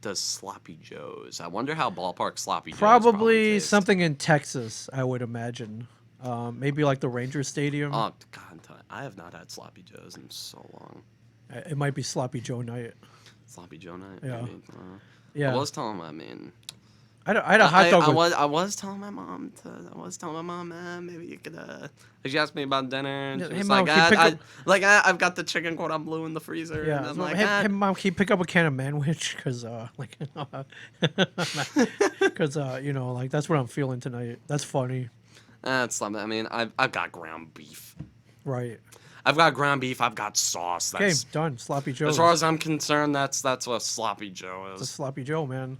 Speaker 1: does Sloppy Joe's. I wonder how ballpark Sloppy Joe's
Speaker 2: Probably
Speaker 1: taste.
Speaker 2: something in Texas, I would imagine. Maybe like the Ranger Stadium.
Speaker 1: Oh God, I have not had Sloppy Joe's in so long.
Speaker 2: It might be Sloppy Joe night.
Speaker 1: Sloppy Joe night.
Speaker 2: Yeah.
Speaker 1: Maybe.
Speaker 2: Yeah,
Speaker 1: I was telling him, I mean,
Speaker 2: I had a hot dog.
Speaker 1: I was telling my mom maybe you could she asked me about dinner and
Speaker 2: Yeah,
Speaker 1: she
Speaker 2: hey,
Speaker 1: was
Speaker 2: Mom,
Speaker 1: like,
Speaker 2: can you pick up-
Speaker 1: I've got the chicken cordon bleu in the freezer.
Speaker 2: Yeah,
Speaker 1: And I'm
Speaker 2: so,
Speaker 1: like,
Speaker 2: hey, Mom, can you pick up a can of manwich? Because, like that's what I'm feeling tonight. That's funny,
Speaker 1: that's something. I mean, I've got ground beef.
Speaker 2: right?
Speaker 1: I've got ground beef. I've got sauce.
Speaker 2: Okay,
Speaker 1: That's
Speaker 2: done. Sloppy Joe.
Speaker 1: as far as I'm concerned. That's what Sloppy Joe
Speaker 2: It's a
Speaker 1: is.
Speaker 2: Sloppy Joe, man.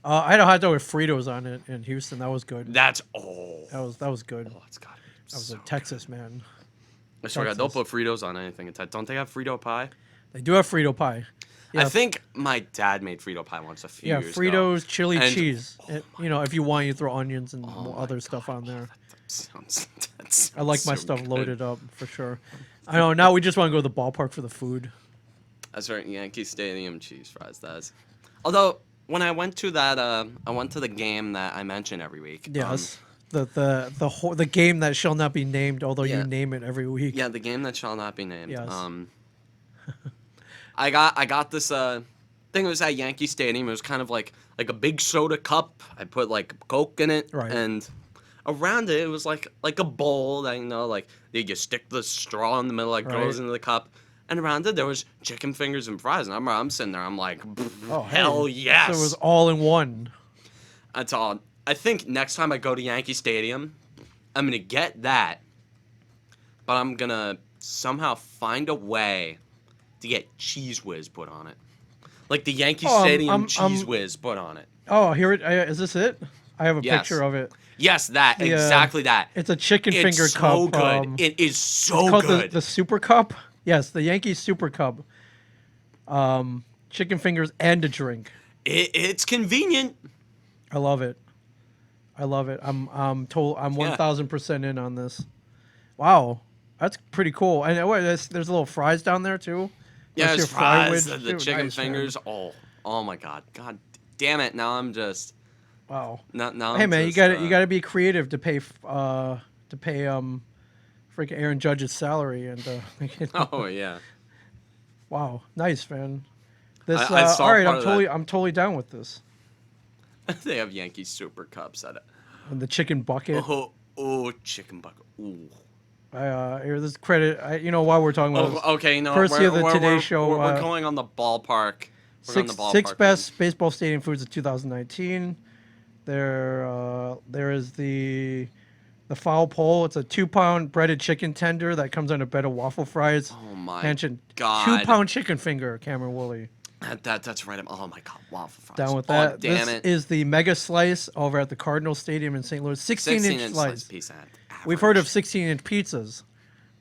Speaker 2: I had a hot dog with Fritos on it in Houston. That was good.
Speaker 1: That's
Speaker 2: That was good.
Speaker 1: it's gotta be.
Speaker 2: That was
Speaker 1: so
Speaker 2: a Texas man.
Speaker 1: I swear to God, don't
Speaker 2: Texas.
Speaker 1: put Fritos on anything. Don't they have Frito pie?
Speaker 2: They do have Frito pie.
Speaker 1: I think my dad made Frito pie once a few
Speaker 2: Yeah,
Speaker 1: years ago.
Speaker 2: Fritos, chili
Speaker 1: And-
Speaker 2: cheese. You know, if you want, you throw onions and
Speaker 1: Oh
Speaker 2: more
Speaker 1: my
Speaker 2: other stuff
Speaker 1: God,
Speaker 2: on there.
Speaker 1: That sounds
Speaker 2: I like my
Speaker 1: so
Speaker 2: stuff
Speaker 1: good.
Speaker 2: loaded up for sure. I know. Now we just want to go to the ballpark for the food.
Speaker 1: That's right, Yankee Stadium cheese fries. That's. Although when I went to that, I went to the game that I mention every week.
Speaker 2: Yes. The game that shall not be named, although
Speaker 1: Yeah.
Speaker 2: you name it every week.
Speaker 1: Yeah, the game that shall not be named.
Speaker 2: Yes.
Speaker 1: I got this thing. It was at Yankee Stadium. It was kind of like a big soda cup. I put like Coke in it,
Speaker 2: Right.
Speaker 1: and around it was like a bowl that like you stick the straw in the middle, like goes
Speaker 2: Right.
Speaker 1: into the cup, and around it there was chicken fingers and fries. And I'm sitting there. I'm like,
Speaker 2: Oh,
Speaker 1: hell
Speaker 2: hey.
Speaker 1: yes!
Speaker 2: So it was all in one.
Speaker 1: That's all. I think next time I go to Yankee Stadium, I'm gonna get that, but I'm gonna somehow find a way to get Cheese Whiz put on it, like the Yankee Stadium Cheese Whiz put on it.
Speaker 2: Oh, here it is. This it? I have a
Speaker 1: Yes.
Speaker 2: picture of it.
Speaker 1: Yes, that exactly that.
Speaker 2: It's a chicken
Speaker 1: It's
Speaker 2: finger
Speaker 1: so
Speaker 2: cup.
Speaker 1: good. It is
Speaker 2: It's
Speaker 1: so
Speaker 2: called
Speaker 1: good.
Speaker 2: the Super Cup. Yes, the Yankee Super Cup. Chicken fingers and a drink.
Speaker 1: It's convenient.
Speaker 2: I love it. I love it. I'm 1000% in on this. Wow, that's pretty cool. And wait, there's little fries down there too.
Speaker 1: Yeah,
Speaker 2: That's
Speaker 1: it's
Speaker 2: your fry
Speaker 1: fries,
Speaker 2: wedge,
Speaker 1: the
Speaker 2: too?
Speaker 1: chicken
Speaker 2: Nice, man.
Speaker 1: fingers. Oh my God, damn it! Now I'm just
Speaker 2: Wow.
Speaker 1: now.
Speaker 2: Hey
Speaker 1: I'm
Speaker 2: man,
Speaker 1: just,
Speaker 2: you gotta be creative to pay freaking Aaron Judge's salary and
Speaker 1: Oh yeah.
Speaker 2: wow, nice man. This
Speaker 1: I saw
Speaker 2: all right,
Speaker 1: part of that.
Speaker 2: I'm totally down with this.
Speaker 1: They have Yankee Super Cups at it.
Speaker 2: And the chicken bucket.
Speaker 1: Oh, chicken bucket. Ooh.
Speaker 2: Here, this credit. You know, while we're talking about this,
Speaker 1: Okay, no.
Speaker 2: courtesy of the
Speaker 1: we're-
Speaker 2: Today
Speaker 1: we're-
Speaker 2: Show,
Speaker 1: We're going on the ballpark. We're going on the ballpark.
Speaker 2: six best baseball stadium foods of 2019. There is the foul pole. It's a 2-pound breaded chicken tender that comes on a bed of waffle fries.
Speaker 1: Oh my
Speaker 2: Mentioned
Speaker 1: God.
Speaker 2: 2-pound chicken finger. Cameron Woolley.
Speaker 1: That's right. Oh my God, waffle fries.
Speaker 2: Down with
Speaker 1: Oh,
Speaker 2: that.
Speaker 1: damn
Speaker 2: This
Speaker 1: it.
Speaker 2: is the mega slice over at the Cardinal Stadium in St. Louis. 16-inch slice.
Speaker 1: piece of
Speaker 2: We've heard of
Speaker 1: average.
Speaker 2: 16-inch pizzas,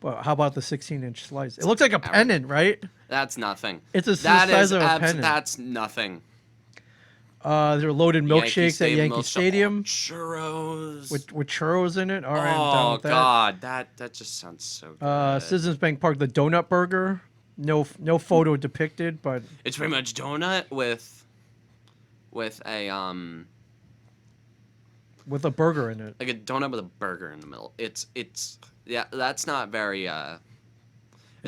Speaker 2: but how about the 16-inch slice? It looks like a pennant, right?
Speaker 1: That's nothing.
Speaker 2: It's the
Speaker 1: That
Speaker 2: size
Speaker 1: is
Speaker 2: of a pennant.
Speaker 1: That's nothing.
Speaker 2: There are loaded milkshakes at Yankee
Speaker 1: milkshake-
Speaker 2: Stadium
Speaker 1: churros.
Speaker 2: with churros in it. All right, I'm down
Speaker 1: Oh
Speaker 2: with that.
Speaker 1: God, that just sounds so good.
Speaker 2: Citizens Bank Park, the donut burger. No photo depicted, but
Speaker 1: It's pretty much donut with a
Speaker 2: with a burger in it.
Speaker 1: like a donut with a burger in the middle. It's yeah, that's not very It's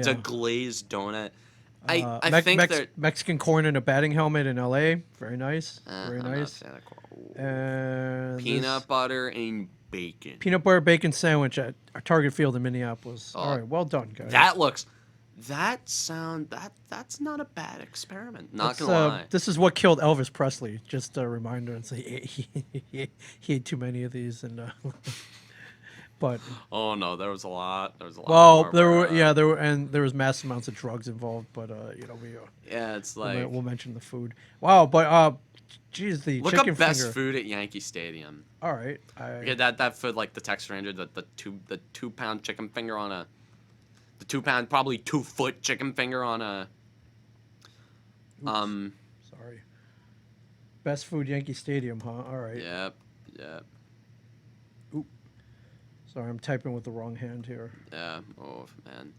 Speaker 1: a
Speaker 2: Yeah.
Speaker 1: glazed donut. I think they're
Speaker 2: Mexican corn in a batting helmet in L.A. Very nice, very
Speaker 1: I'm not a
Speaker 2: nice.
Speaker 1: fan of corn.
Speaker 2: And
Speaker 1: Peanut
Speaker 2: this
Speaker 1: butter and bacon.
Speaker 2: peanut butter bacon sandwich at our Target Field in Minneapolis.
Speaker 1: Oh.
Speaker 2: All right, well done, guys.
Speaker 1: That's not a bad experiment. Not
Speaker 2: It's,
Speaker 1: gonna lie.
Speaker 2: This is what killed Elvis Presley. Just a reminder. And say he ate too many of these, and but
Speaker 1: Oh no, there was a lot. There was a lot.
Speaker 2: well,
Speaker 1: more
Speaker 2: there
Speaker 1: where,
Speaker 2: were there was mass amounts of drugs involved. But
Speaker 1: Yeah, it's like
Speaker 2: we'll mention the food. Wow, but geez, the
Speaker 1: look
Speaker 2: chicken
Speaker 1: up best
Speaker 2: finger.
Speaker 1: food at Yankee Stadium.
Speaker 2: All right,
Speaker 1: Yeah, that food like the Texas Ranger, the 2-pound chicken finger on a, the 2-pound probably 2-foot chicken finger on a.
Speaker 2: Sorry. Best food Yankee Stadium, huh? All right.
Speaker 1: Yep.
Speaker 2: Sorry, I'm typing with the wrong hand here.
Speaker 1: Yeah. Oh man,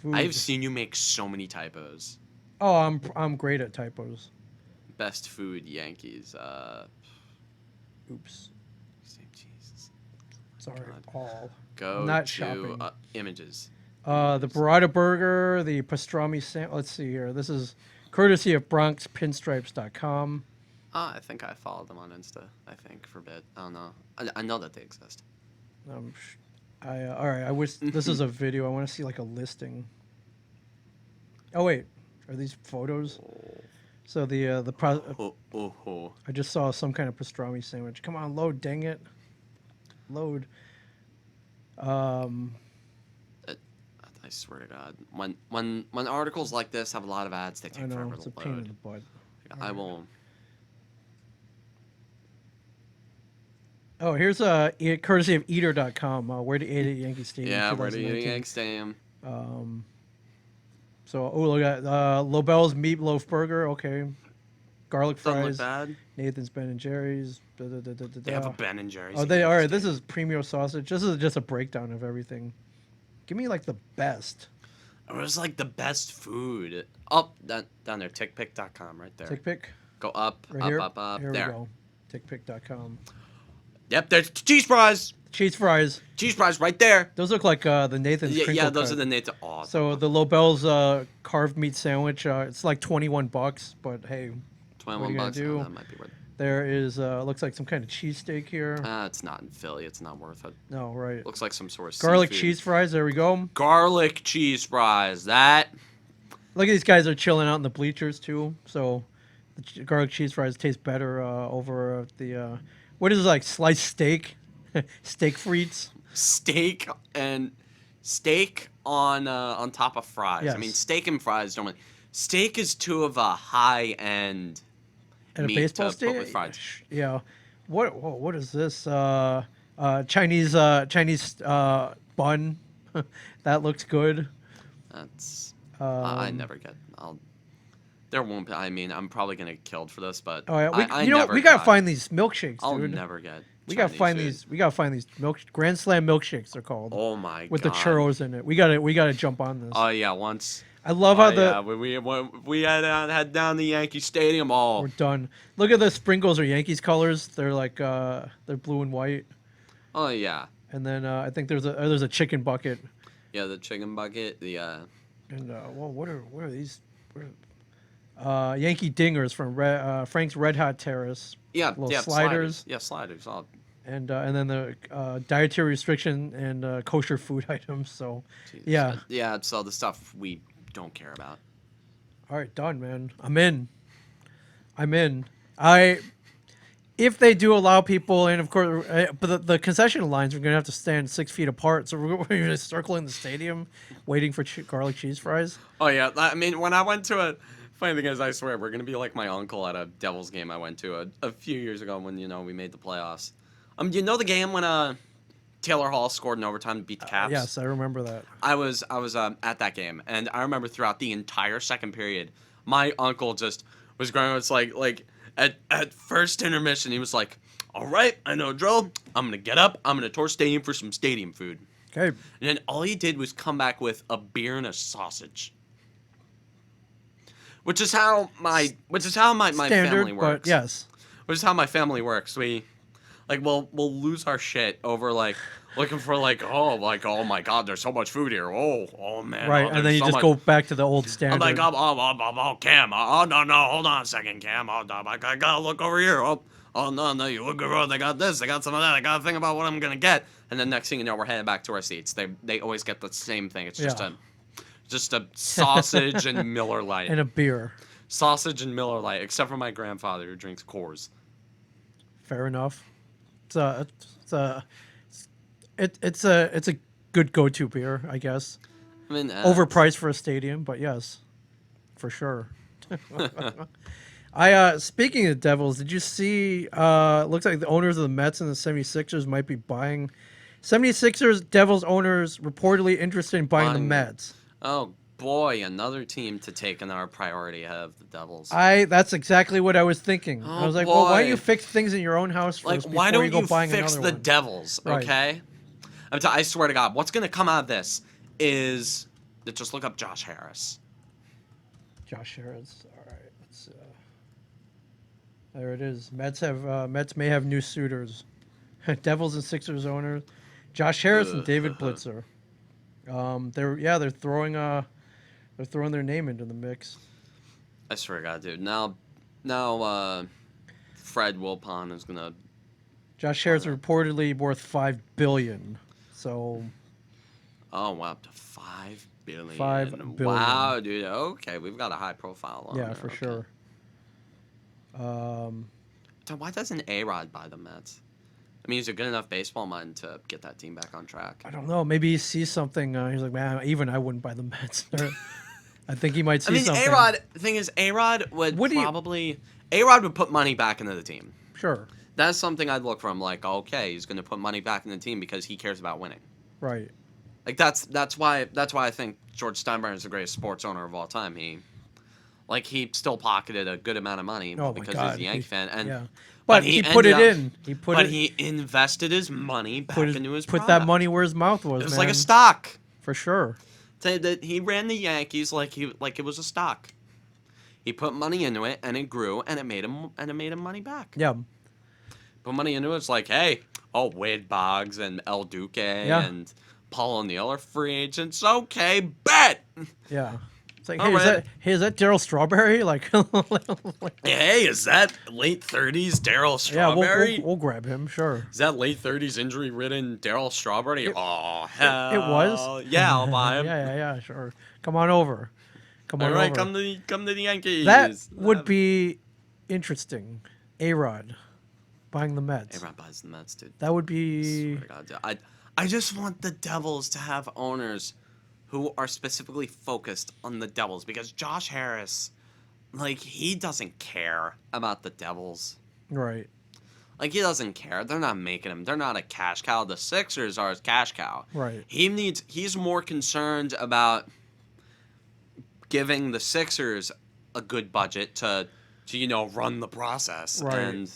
Speaker 2: Food.
Speaker 1: I've seen you make so many typos.
Speaker 2: Oh, I'm great at typos.
Speaker 1: Best food Yankees.
Speaker 2: Oops.
Speaker 1: Jesus.
Speaker 2: Sorry.
Speaker 1: God.
Speaker 2: All.
Speaker 1: Go
Speaker 2: Not
Speaker 1: to
Speaker 2: shopping.
Speaker 1: images.
Speaker 2: The burrata burger, the pastrami sandwich. Let's see here. This is courtesy of BronxPinstripes.com.
Speaker 1: I think I followed them on Insta. I think for a bit. I don't know. I know that they exist.
Speaker 2: All right. I wish this is a video. I want to see like a listing. Oh wait, are these photos? So I just saw some kind of pastrami sandwich. Come on, load, dang it, load.
Speaker 1: I swear to God, when articles like this have a lot of ads, they
Speaker 2: I
Speaker 1: take
Speaker 2: know
Speaker 1: forever
Speaker 2: it's
Speaker 1: to
Speaker 2: a pain in
Speaker 1: load.
Speaker 2: the butt.
Speaker 1: I will.
Speaker 2: Oh, here's courtesy of Eater.com. Where to eat at Yankee Stadium?
Speaker 1: Yeah, where to eat at
Speaker 2: 2019.
Speaker 1: Yankee Stadium.
Speaker 2: So, oh, look at Lobel's Meatloaf Burger. Okay. Garlic
Speaker 1: Doesn't look
Speaker 2: fries.
Speaker 1: bad.
Speaker 2: Nathan's Ben and Jerry's. Da, da, da, da, da,
Speaker 1: They have a
Speaker 2: da.
Speaker 1: Ben and Jerry's.
Speaker 2: Oh,
Speaker 1: at
Speaker 2: they
Speaker 1: Yankee
Speaker 2: all right. This
Speaker 1: Stadium.
Speaker 2: is premium sausage. This is just a breakdown of everything. Give me like the best.
Speaker 1: It was like the best food. Oh, down there, tickpick.com right there.
Speaker 2: TickPick.
Speaker 1: Go up,
Speaker 2: Right
Speaker 1: up,
Speaker 2: here.
Speaker 1: up.
Speaker 2: Here
Speaker 1: There.
Speaker 2: we go. TickPick.com.
Speaker 1: Yep, there's cheese fries.
Speaker 2: Cheese fries.
Speaker 1: Cheese fries right there.
Speaker 2: Those look like the Nathan's
Speaker 1: Yeah,
Speaker 2: crinkle
Speaker 1: those
Speaker 2: cut.
Speaker 1: are the Nathan. Oh,
Speaker 2: So the Lobel's carved meat sandwich. It's like $21, but hey,
Speaker 1: 21
Speaker 2: you gonna
Speaker 1: bucks.
Speaker 2: do?
Speaker 1: Oh, that might be worth it.
Speaker 2: there is looks like some kind of cheesesteak here.
Speaker 1: It's not in Philly. It's not worth it.
Speaker 2: No, right.
Speaker 1: Looks like some sort of
Speaker 2: Garlic
Speaker 1: seafood.
Speaker 2: cheese fries. There we go.
Speaker 1: Garlic cheese fries. That.
Speaker 2: Look at these guys are chilling out in the bleachers too. So the garlic cheese fries taste better over the what is it, like sliced steak, steak frites.
Speaker 1: Steak on top of fries. I mean,
Speaker 2: Yes.
Speaker 1: steak and fries don't. Steak is too of a high end
Speaker 2: And a
Speaker 1: meat
Speaker 2: baseball
Speaker 1: to put with
Speaker 2: steak.
Speaker 1: fries.
Speaker 2: Yeah. What is this? Chinese bun. That looks good.
Speaker 1: That's I never get. There won't be. I mean, I'm probably gonna get killed for this, but
Speaker 2: Oh yeah,
Speaker 1: I never
Speaker 2: we gotta
Speaker 1: got-
Speaker 2: find these milkshakes,
Speaker 1: I'll
Speaker 2: dude.
Speaker 1: never get.
Speaker 2: We gotta
Speaker 1: Chinese
Speaker 2: find
Speaker 1: food.
Speaker 2: these. We gotta find these Grand Slam milkshakes. They're called
Speaker 1: Oh my
Speaker 2: with
Speaker 1: god.
Speaker 2: the churros in it. We gotta jump on this.
Speaker 1: Oh yeah, once.
Speaker 2: I love how
Speaker 1: Yeah, we had down the Yankee Stadium. Oh,
Speaker 2: we're done. Look at the sprinkles are Yankees colors. They're like they're blue and white.
Speaker 1: oh yeah,
Speaker 2: And then I think there's a chicken bucket.
Speaker 1: yeah. The chicken bucket. The
Speaker 2: And well, what are these? Yankee dingers from Frank's Red Hot Terrace.
Speaker 1: yeah,
Speaker 2: Little
Speaker 1: yeah,
Speaker 2: sliders.
Speaker 1: Yeah, sliders. Oh,
Speaker 2: And then the dietary restriction and kosher food items. So
Speaker 1: Jesus.
Speaker 2: yeah.
Speaker 1: Yeah. So the stuff we don't care about.
Speaker 2: All right, done, man. I'm in. If they do allow people, and of course, but the concession lines are gonna have to stand 6 feet apart. So we're gonna circle in the stadium, waiting for garlic cheese fries.
Speaker 1: Oh yeah, I mean, when I went to a funny thing is, I swear we're gonna be like my uncle at a Devils game I went to a few years ago when we made the playoffs. You know the game when Taylor Hall scored in overtime to beat the Caps.
Speaker 2: Yes, I remember that.
Speaker 1: I was at that game, and I remember throughout the entire second period, my uncle just was going. It's like at first intermission, he was like, "All right, I know drill. I'm gonna get up. I'm gonna tour stadium for some stadium food."
Speaker 2: Okay.
Speaker 1: And then all he did was come back with a beer and a sausage. Which is how my
Speaker 2: Standard,
Speaker 1: family works.
Speaker 2: but yes.
Speaker 1: Which is how my family works. We'll lose our shit over looking for oh my god, there's so much food here. Oh man.
Speaker 2: Right,
Speaker 1: oh,
Speaker 2: and then
Speaker 1: there's
Speaker 2: you
Speaker 1: so
Speaker 2: just
Speaker 1: much.
Speaker 2: go back to the old
Speaker 1: I'm
Speaker 2: standard.
Speaker 1: like, Cam. Oh no, hold on a second, Cam. Oh, I gotta look over here. Oh no, you look over. They got this. They got some of that. I gotta think about what I'm gonna get. And then next thing you know, we're headed back to our seats. They always get the same thing. It's just
Speaker 2: Yeah.
Speaker 1: a sausage and Miller Lite.
Speaker 2: And a beer.
Speaker 1: Sausage and Miller Lite, except for my grandfather who drinks Coors.
Speaker 2: Fair enough. It's a good go-to beer, I guess.
Speaker 1: I mean,
Speaker 2: Overpriced for a stadium, but yes, for sure. Speaking of Devils, did you see looks like the owners of the Mets and the 76ers might be buying 76ers Devils owners reportedly interested in buying the
Speaker 1: Buying them.
Speaker 2: Mets.
Speaker 1: Oh boy, another team to take in our priority ahead of the Devils.
Speaker 2: That's exactly what I was thinking. I
Speaker 1: Oh,
Speaker 2: was like, well, why don't
Speaker 1: boy.
Speaker 2: you fix things in your own house
Speaker 1: Like,
Speaker 2: first
Speaker 1: why
Speaker 2: before
Speaker 1: don't
Speaker 2: you go
Speaker 1: you
Speaker 2: buying
Speaker 1: fix
Speaker 2: another
Speaker 1: the
Speaker 2: one?
Speaker 1: Devils,
Speaker 2: Right.
Speaker 1: okay? I swear to God, what's gonna come out of this is just look up Josh Harris.
Speaker 2: Josh Harris. All right, let's. There it is. Mets may have new suitors. Devils and Sixers owners, Josh Harris and David Blitzer. They're throwing their name into the mix.
Speaker 1: I swear to God, dude. Now, Fred Wilpon is gonna.
Speaker 2: Josh Harris reportedly worth $5 billion. So
Speaker 1: Oh wow, up to $5 billion.
Speaker 2: $5 billion.
Speaker 1: Wow, dude. Okay, we've got a high profile on
Speaker 2: yeah,
Speaker 1: there.
Speaker 2: for
Speaker 1: Okay.
Speaker 2: sure.
Speaker 1: So why doesn't A-Rod buy the Mets? I mean, he's a good enough baseball mind to get that team back on track.
Speaker 2: I don't know. Maybe he sees something. He's like, man, even I wouldn't buy the Mets. I think he might see something.
Speaker 1: A-Rod. The thing is, A-Rod would
Speaker 2: What do you-
Speaker 1: probably A-Rod would put money back into the team.
Speaker 2: Sure.
Speaker 1: That's something I'd look for. I'm like, okay, he's going to put money back in the team because he cares about winning.
Speaker 2: Right.
Speaker 1: Like that's why I think George Steinbrenner is the greatest sports owner of all time. He still pocketed a good amount of money
Speaker 2: Oh my
Speaker 1: because
Speaker 2: God.
Speaker 1: he's a Yankee fan, and
Speaker 2: Yeah. But he put it in.
Speaker 1: He invested his money back into his
Speaker 2: put
Speaker 1: product.
Speaker 2: that money where his mouth was.
Speaker 1: It was
Speaker 2: man.
Speaker 1: like a stock.
Speaker 2: For sure.
Speaker 1: That he ran the Yankees like it was a stock. He put money into it, and it grew, and it made him money back.
Speaker 2: Yeah.
Speaker 1: Put money into it. It's like, hey, Wade Boggs and El Duque and Paul O'Neill are free agents. Okay, bet.
Speaker 2: Yeah. It's like,
Speaker 1: All
Speaker 2: hey, is that Darryl Strawberry? Like,
Speaker 1: hey, is that late 30s Darryl Strawberry?
Speaker 2: Yeah, we'll grab him, sure.
Speaker 1: Is that late 30s injury-ridden Darryl Strawberry? Oh, hell.
Speaker 2: It was.
Speaker 1: Yeah, I'll buy him.
Speaker 2: yeah, sure. Come on over. Come on over.
Speaker 1: Come to the Yankees.
Speaker 2: That would be interesting. A-Rod buying the Mets.
Speaker 1: A-Rod buys the Mets, dude.
Speaker 2: That would be...
Speaker 1: Swear to God, dude. I just want the Devils to have owners who are specifically focused on the Devils, because Josh Harris, he doesn't care about the Devils.
Speaker 2: Right.
Speaker 1: He doesn't care. They're not making him. They're not a cash cow. The Sixers are his cash cow.
Speaker 2: Right.
Speaker 1: He's more concerned about giving the Sixers a good budget to run the process.
Speaker 2: Right.
Speaker 1: And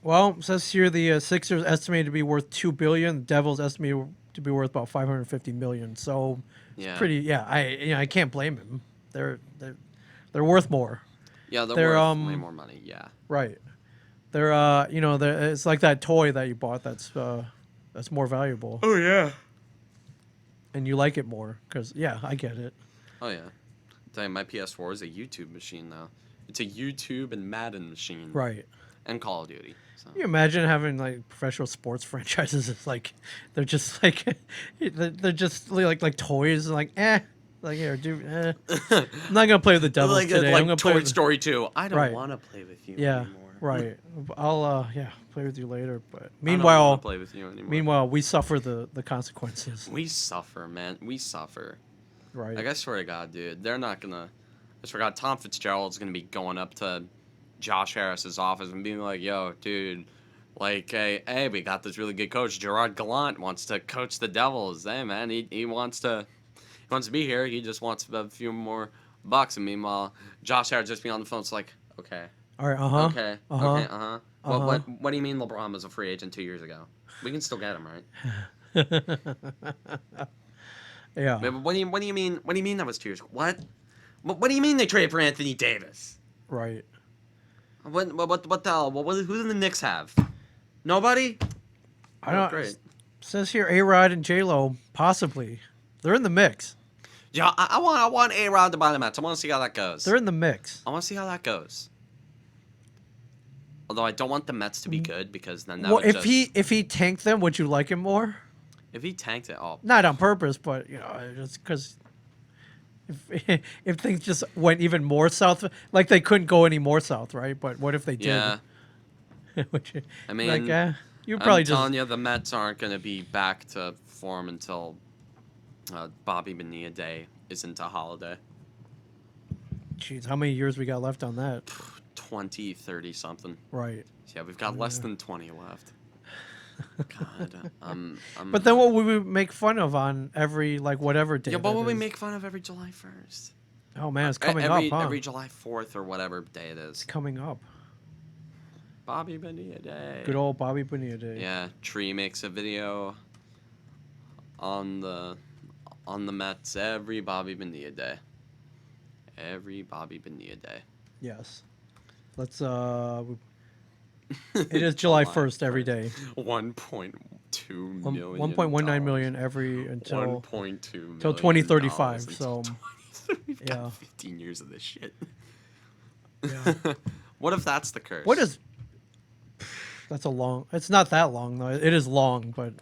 Speaker 2: well, it says here the Sixers estimated to be worth $2 billion. The Devils estimated to be worth about $550 million. So it's pretty. Yeah, I can't blame him. They're worth more.
Speaker 1: Yeah, they're worth way more money. Yeah.
Speaker 2: Right. They're it's like that toy that you bought that's more valuable.
Speaker 1: Oh yeah.
Speaker 2: And you like it more because I get it.
Speaker 1: Oh yeah. Dang, my PS4 is a YouTube machine now. It's a YouTube and Madden machine.
Speaker 2: Right.
Speaker 1: And Call of Duty. So.
Speaker 2: Can you imagine having professional sports franchises? It's they're just they're just like toys. Here, dude. I'm not gonna play with the Devils today. I'm gonna
Speaker 1: Toy
Speaker 2: play with
Speaker 1: Story 2. I don't want to play with you anymore.
Speaker 2: Right. I'll play with you later. But
Speaker 1: I don't
Speaker 2: meanwhile,
Speaker 1: wanna play with you anymore.
Speaker 2: Meanwhile, we suffer the consequences.
Speaker 1: We suffer, man. We suffer.
Speaker 2: Right.
Speaker 1: I swear to God, dude, they're not gonna. I swear to God, Tom Fitzgerald's gonna be going up to Josh Harris's office and being like, "Yo, dude, hey, we got this really good coach. Gerard Gallant wants to coach the Devils. Hey, man, he wants to be here. He just wants a few more bucks." And meanwhile, Josh Harris just be on the phone. It's like, okay,
Speaker 2: all right,
Speaker 1: okay, okay, What do you mean LeBron was a free agent 2 years ago? We can still get him, right?
Speaker 2: Yeah.
Speaker 1: But what do you mean? What do you mean that was 2 years ago? What do you mean they traded for Anthony Davis?
Speaker 2: Right.
Speaker 1: What the hell? Who did the Knicks have? Nobody?
Speaker 2: I don't.
Speaker 1: Great.
Speaker 2: Says here A-Rod and J-Lo possibly. They're in the mix.
Speaker 1: Yeah, I want A-Rod to buy the Mets. I want to see how that goes.
Speaker 2: They're in the mix.
Speaker 1: I want to see how that goes. Although I don't want the Mets to be good, because then that
Speaker 2: Well,
Speaker 1: would
Speaker 2: if he tanked them, would you like him more?
Speaker 1: If he tanked it,
Speaker 2: not on purpose, but just because if things just went even more south, they couldn't go any more south, right? But what if they did?
Speaker 1: Yeah.
Speaker 2: I mean, you probably
Speaker 1: I'm telling you, the Mets aren't going to be back to form until Bobby Bonilla Day isn't a holiday.
Speaker 2: Jeez, how many years we got left on that?
Speaker 1: 20, 30 something.
Speaker 2: Right.
Speaker 1: Yeah, we've got less than 20 left. God,
Speaker 2: but then what would we make fun of on every whatever day?
Speaker 1: Yeah, what would we make fun of every July 1st?
Speaker 2: Oh man, it's coming up, huh?
Speaker 1: Every July 4th or whatever day it is.
Speaker 2: It's coming up.
Speaker 1: Bobby Bonilla Day.
Speaker 2: Good old Bobby Bonilla Day.
Speaker 1: Yeah, Tree makes a video on the Mets every Bobby Bonilla Day. Every Bobby Bonilla Day.
Speaker 2: Yes. Let's it is July 1st every day.
Speaker 1: 1.2 million.
Speaker 2: 1.19 million every until
Speaker 1: 1.2 million
Speaker 2: until 2035. So
Speaker 1: 2035.
Speaker 2: Yeah.
Speaker 1: 15 years of this shit.
Speaker 2: Yeah.
Speaker 1: What if that's the curse?
Speaker 2: What is? That's a long. It's not that long though. It is long, but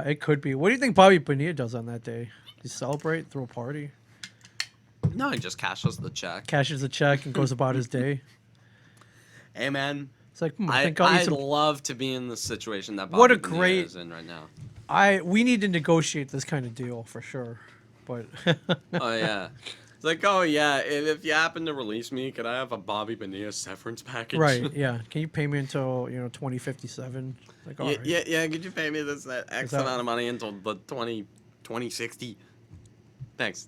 Speaker 2: it could be. What do you think Bobby Bonilla does on that day? Does he celebrate, throw a party?
Speaker 1: No, he just cashes the check.
Speaker 2: Cashes the check and goes about his day.
Speaker 1: Hey man,
Speaker 2: it's like
Speaker 1: I'd love to be in the situation that Bobby Bonilla is in right now.
Speaker 2: We need to negotiate this kind of deal for sure, but
Speaker 1: oh yeah, It's like, oh yeah, if you happen to release me, could I have a Bobby Bonilla severance package?
Speaker 2: Right. Yeah. Can you pay me until 2057? Like, all
Speaker 1: Yeah,
Speaker 2: right.
Speaker 1: yeah, yeah. Could you pay me that X
Speaker 2: that-
Speaker 1: amount of money until the 2060? Thanks.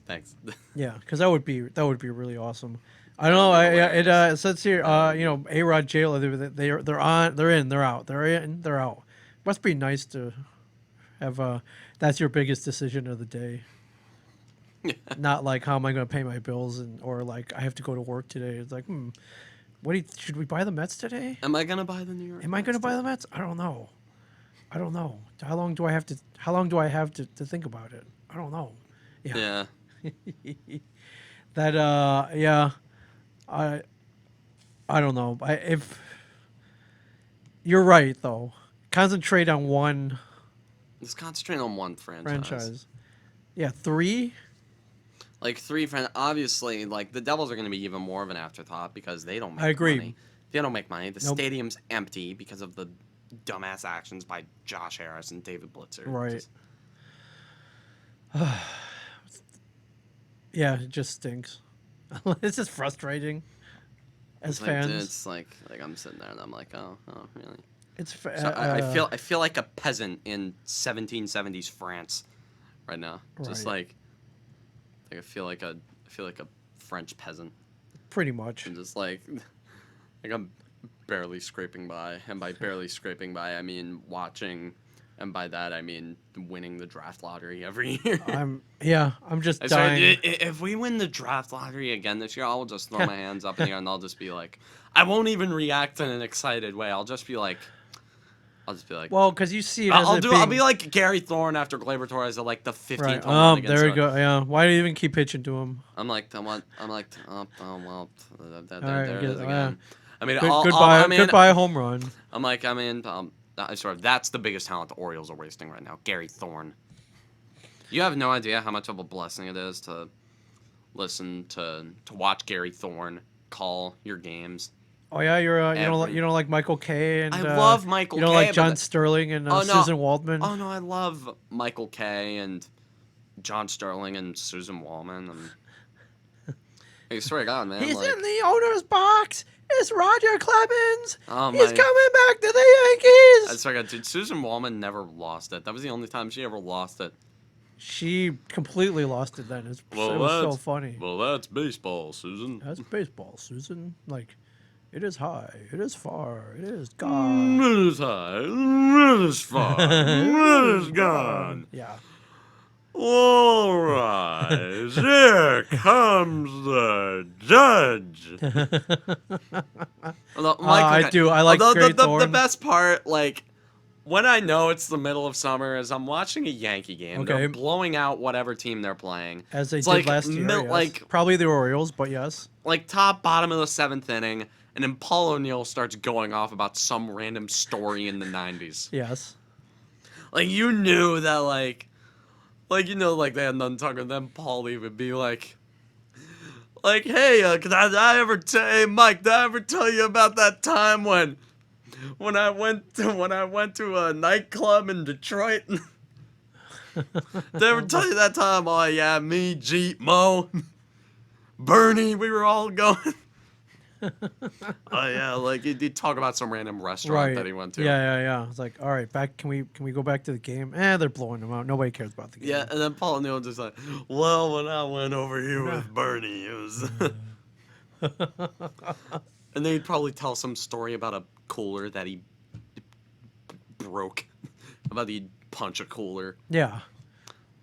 Speaker 2: Yeah, because that would be really awesome. I don't know.
Speaker 1: That'd be hilarious.
Speaker 2: It says here, A-Rod Jail. They're on. They're in. They're out. They're in. They're out. Must be nice to have. That's your biggest decision of the day. Not like how am I going to pay my bills or like I have to go to work today. It's like, should we buy the Mets today?
Speaker 1: Am I gonna buy the New York?
Speaker 2: Am I going to buy the Mets? I don't know. How long do I have to think about it? I don't know.
Speaker 1: Yeah.
Speaker 2: Yeah. I don't know. If you're right though, concentrate on one
Speaker 1: Let's concentrate on one
Speaker 2: franchise. Yeah, 3.
Speaker 1: Like 3 obviously, like the Devils are going to be even more of an afterthought because they don't make
Speaker 2: I agree.
Speaker 1: money. They don't make money. The
Speaker 2: Nope.
Speaker 1: stadium's empty because of the dumbass actions by Josh Harris and David Blitzer.
Speaker 2: Right. Yeah, it just stinks. It's just frustrating as
Speaker 1: It's like,
Speaker 2: fans.
Speaker 1: it's like I'm sitting there and I'm like, oh, really?
Speaker 2: It's
Speaker 1: So I feel like a peasant in 1770s France right now. Just
Speaker 2: Right.
Speaker 1: like I feel like a French peasant.
Speaker 2: pretty much.
Speaker 1: And just like I'm barely scraping by, and by barely scraping by I mean watching, and by that I mean winning the draft lottery every year.
Speaker 2: I'm just
Speaker 1: I swear,
Speaker 2: dying.
Speaker 1: if we win the draft lottery again this year, I'll just throw my hands up in the air and I'll just be like, I won't even react in an excited way. I'll just be like,
Speaker 2: Well, because you see it as
Speaker 1: I'll be like Gary Thorne after Gleyber Torres at like the 15th
Speaker 2: right.
Speaker 1: home run against
Speaker 2: There we
Speaker 1: us.
Speaker 2: go. Yeah. Why do you even keep pitching to him?
Speaker 1: I'm like, oh well, there
Speaker 2: right,
Speaker 1: it
Speaker 2: good-
Speaker 1: is again. I mean,
Speaker 2: Goodbye, home run.
Speaker 1: I'm like, I swear, that's the biggest talent the Orioles are wasting right now, Gary Thorne. You have no idea how much of a blessing it is to listen to watch Gary Thorne call your games.
Speaker 2: Oh yeah, you
Speaker 1: Every-
Speaker 2: don't like Michael Kay and
Speaker 1: I love Michael
Speaker 2: You don't
Speaker 1: Kay,
Speaker 2: like John Sterling and
Speaker 1: Oh, no.
Speaker 2: Susan Waldman.
Speaker 1: Oh no, I love Michael Kay and John Sterling and Susan Wallman. I swear to God, man.
Speaker 2: He's
Speaker 1: like,
Speaker 2: in the owner's box. It's Roger Clemens.
Speaker 1: Oh,
Speaker 2: He's
Speaker 1: my-
Speaker 2: coming back to the Yankees.
Speaker 1: I swear to God, dude, Susan Wallman never lost it. That was the only time she ever lost it.
Speaker 2: She completely lost it then. It was so funny.
Speaker 1: Well, that's baseball, Susan.
Speaker 2: That's baseball, Susan. Like, it is high, it is far, it is gone.
Speaker 1: It is high, it is far, it is gone.
Speaker 2: Yeah.
Speaker 1: All rise, here comes the judge.
Speaker 2: I do. I like Gary
Speaker 1: the
Speaker 2: Thorne.
Speaker 1: best part, like, when I know it's the middle of summer, is I'm watching a Yankee game.
Speaker 2: Okay.
Speaker 1: They're blowing out whatever team they're playing.
Speaker 2: As they
Speaker 1: It's
Speaker 2: did
Speaker 1: like
Speaker 2: last year. Yes.
Speaker 1: like
Speaker 2: Probably the Orioles, but yes.
Speaker 1: like top bottom of the 7th inning, and then Paul O'Neill starts going off about some random story in the 90s.
Speaker 2: Yes.
Speaker 1: Like, you knew that, like they had nothing talking. Then Paul would be like, hey, hey, Mike, did I ever tell you about that time when I went to a nightclub in Detroit? Did I ever tell you that time? Oh yeah, me, Jeet, Mo, Bernie, we were all going. Oh yeah, like he'd talk about some random restaurant that he went to.
Speaker 2: Yeah. It's like, all right, Can we go back to the game? They're blowing them out. Nobody cares about the game.
Speaker 1: Yeah, and then Paul O'Neill just like, well, when I went over here with Bernie, it was. And then he'd probably tell some story about a cooler that he broke. About he'd punch a cooler.
Speaker 2: Yeah.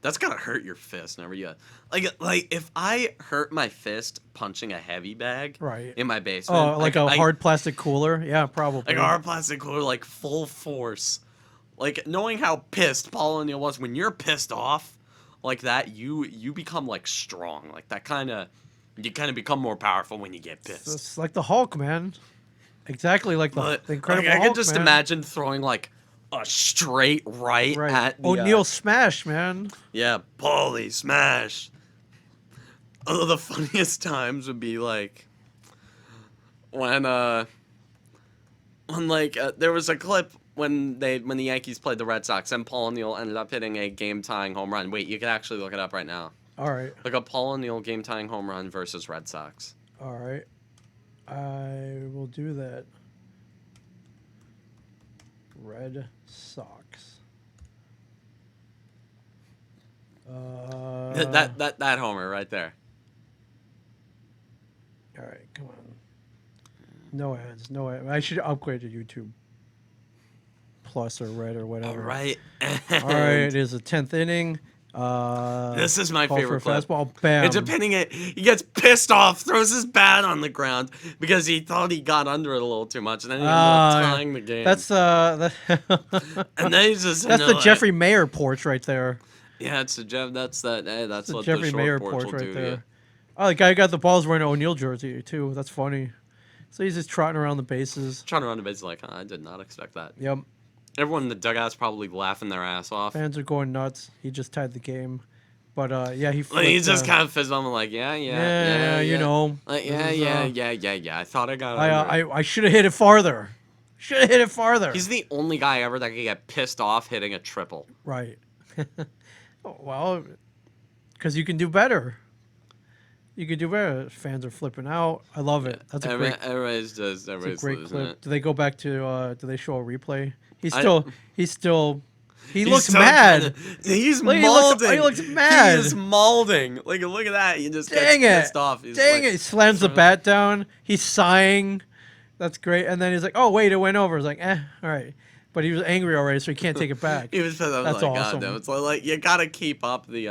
Speaker 1: That's gotta hurt your fist whenever you like if I hurt my fist punching a heavy bag
Speaker 2: Right.
Speaker 1: in my basement.
Speaker 2: Oh, like a hard plastic cooler? Yeah, probably.
Speaker 1: like a hard plastic cooler, like full force. Like knowing how pissed Paul O'Neill was, when you're pissed off like that, you become like strong. Like that you kind of become more powerful when you get pissed.
Speaker 2: It's like the Hulk, man. Exactly like the Incredible
Speaker 1: I
Speaker 2: Hulk,
Speaker 1: can just
Speaker 2: man.
Speaker 1: imagine throwing like a straight right at the,
Speaker 2: O'Neill smash, man.
Speaker 1: Yeah, Paulie smash. Although the funniest times would be like when there was a clip when the Yankees played the Red Sox and Paul O'Neill ended up hitting a game tying home run. Wait, you can actually look it up right now.
Speaker 2: All right.
Speaker 1: Like a Paul O'Neill game-tying home run versus Red Sox.
Speaker 2: All right. I will do that. Red Sox.
Speaker 1: That homer right there.
Speaker 2: All right, come on. No ads, no ads. I should upgrade to YouTube Plus or Red or whatever.
Speaker 1: All right.
Speaker 2: All right, it is the 10th inning.
Speaker 1: This is my
Speaker 2: call
Speaker 1: favorite
Speaker 2: for a
Speaker 1: clip.
Speaker 2: fastball. Bam.
Speaker 1: It's a pinning it. He gets pissed off, throws his bat on the ground because he thought he got under it a little too much, and then he ended up tying the game.
Speaker 2: That's
Speaker 1: and then he's just
Speaker 2: that's the Jeffrey Mayer porch right there.
Speaker 1: Yeah, it's the Jeff. That's that. Hey, that's
Speaker 2: The
Speaker 1: what
Speaker 2: Jeffrey
Speaker 1: the short
Speaker 2: Mayer
Speaker 1: porch
Speaker 2: porch
Speaker 1: will
Speaker 2: right
Speaker 1: do to
Speaker 2: there.
Speaker 1: you.
Speaker 2: Oh, the guy who got the balls wearing an O'Neill jersey too. That's funny. So he's just trotting around the bases.
Speaker 1: Trying to run the bases like, I did not expect that.
Speaker 2: Yep.
Speaker 1: Everyone in the dugout's probably laughing their ass off.
Speaker 2: Fans are going nuts. He just tied the game. But yeah, he
Speaker 1: Like,
Speaker 2: flipped,
Speaker 1: he's just kind of fizzed on like, yeah.
Speaker 2: you know.
Speaker 1: Like,
Speaker 2: this is,
Speaker 1: yeah. I thought I got it.
Speaker 2: I should have hit it farther. Should have hit it farther.
Speaker 1: He's the only guy ever that can get pissed off hitting a triple.
Speaker 2: Right. Well, because you can do better. You could do better. Fans are flipping out. I love it. That's a great.
Speaker 1: Everybody's
Speaker 2: That's a
Speaker 1: great
Speaker 2: great
Speaker 1: losing
Speaker 2: clip.
Speaker 1: it.
Speaker 2: Do they go back to? Do they show a replay? He
Speaker 1: He's
Speaker 2: looks
Speaker 1: so
Speaker 2: mad.
Speaker 1: He's
Speaker 2: Look,
Speaker 1: maulding.
Speaker 2: he looks mad.
Speaker 1: He is maulding. Like, look at that. He just
Speaker 2: Dang
Speaker 1: gets
Speaker 2: it.
Speaker 1: pissed off. He's
Speaker 2: Dang
Speaker 1: like,
Speaker 2: it. He slams the bat down. He's sighing. That's great. And then he's like, oh, wait, it went over. It's like, all right. But he was angry already, so he can't take it back.
Speaker 1: He was pissed off.
Speaker 2: That's
Speaker 1: Like,
Speaker 2: awesome.
Speaker 1: God damn. It's like, you gotta keep up the.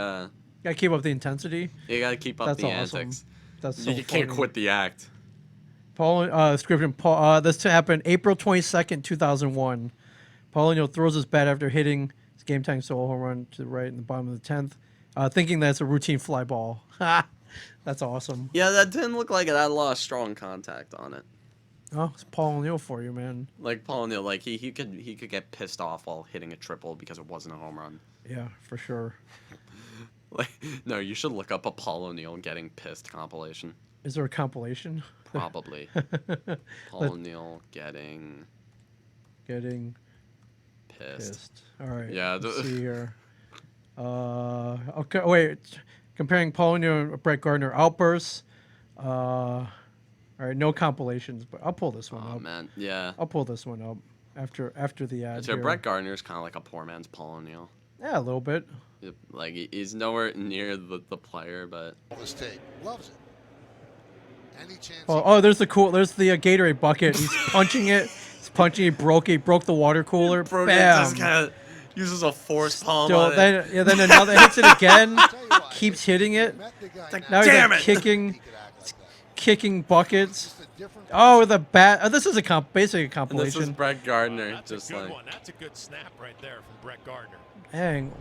Speaker 2: Gotta keep up the intensity.
Speaker 1: You gotta keep up
Speaker 2: That's
Speaker 1: the
Speaker 2: awesome.
Speaker 1: antics.
Speaker 2: That's so
Speaker 1: You can't
Speaker 2: funny.
Speaker 1: quit the act.
Speaker 2: This happened April 22nd, 2001. Paul O'Neill throws his bat after hitting his game-tying solo home run to the right in the bottom of the 10th, thinking that's a routine fly ball. That's awesome.
Speaker 1: Yeah, that didn't look like it had a lot of strong contact on it.
Speaker 2: Oh, it's Paul O'Neill for you, man.
Speaker 1: Like Paul O'Neill, like he could get pissed off while hitting a triple because it wasn't a home run.
Speaker 2: Yeah, for sure.
Speaker 1: Like, no, you should look up a Paul O'Neill getting pissed compilation.
Speaker 2: Is there a compilation?
Speaker 1: Probably. Paul O'Neill getting
Speaker 2: Getting
Speaker 1: pissed.
Speaker 2: pissed. All right.
Speaker 1: Yeah,
Speaker 2: Let's see here. Okay. Wait. Comparing Paul O'Neill and Brett Gardner outbursts. All right. No compilations, but I'll pull this one
Speaker 1: Oh
Speaker 2: up.
Speaker 1: man, yeah.
Speaker 2: I'll pull this one up after the ad.
Speaker 1: So
Speaker 2: here.
Speaker 1: Brett Gardner's kind of like a poor man's Paul O'Neill.
Speaker 2: Yeah, a little bit.
Speaker 1: Like he's nowhere near the player, but
Speaker 3: This tape loves it. Any chance?
Speaker 2: There's the Gatorade bucket. He's punching it. He's punching. He broke the water cooler.
Speaker 1: Broke
Speaker 2: Bam.
Speaker 1: it, just kind of uses a force palm
Speaker 2: Still,
Speaker 1: on it.
Speaker 2: then another hits it again. Keeps hitting it. Now he's
Speaker 1: Damn
Speaker 2: like
Speaker 1: it.
Speaker 2: kicking buckets. Oh, with a bat. Oh, this is basically a
Speaker 1: And this
Speaker 2: compilation.
Speaker 1: is Brett Gardner,
Speaker 4: That's
Speaker 1: just
Speaker 4: a good
Speaker 1: like
Speaker 4: one. That's a good snap right there from Brett Gardner.
Speaker 2: Dang.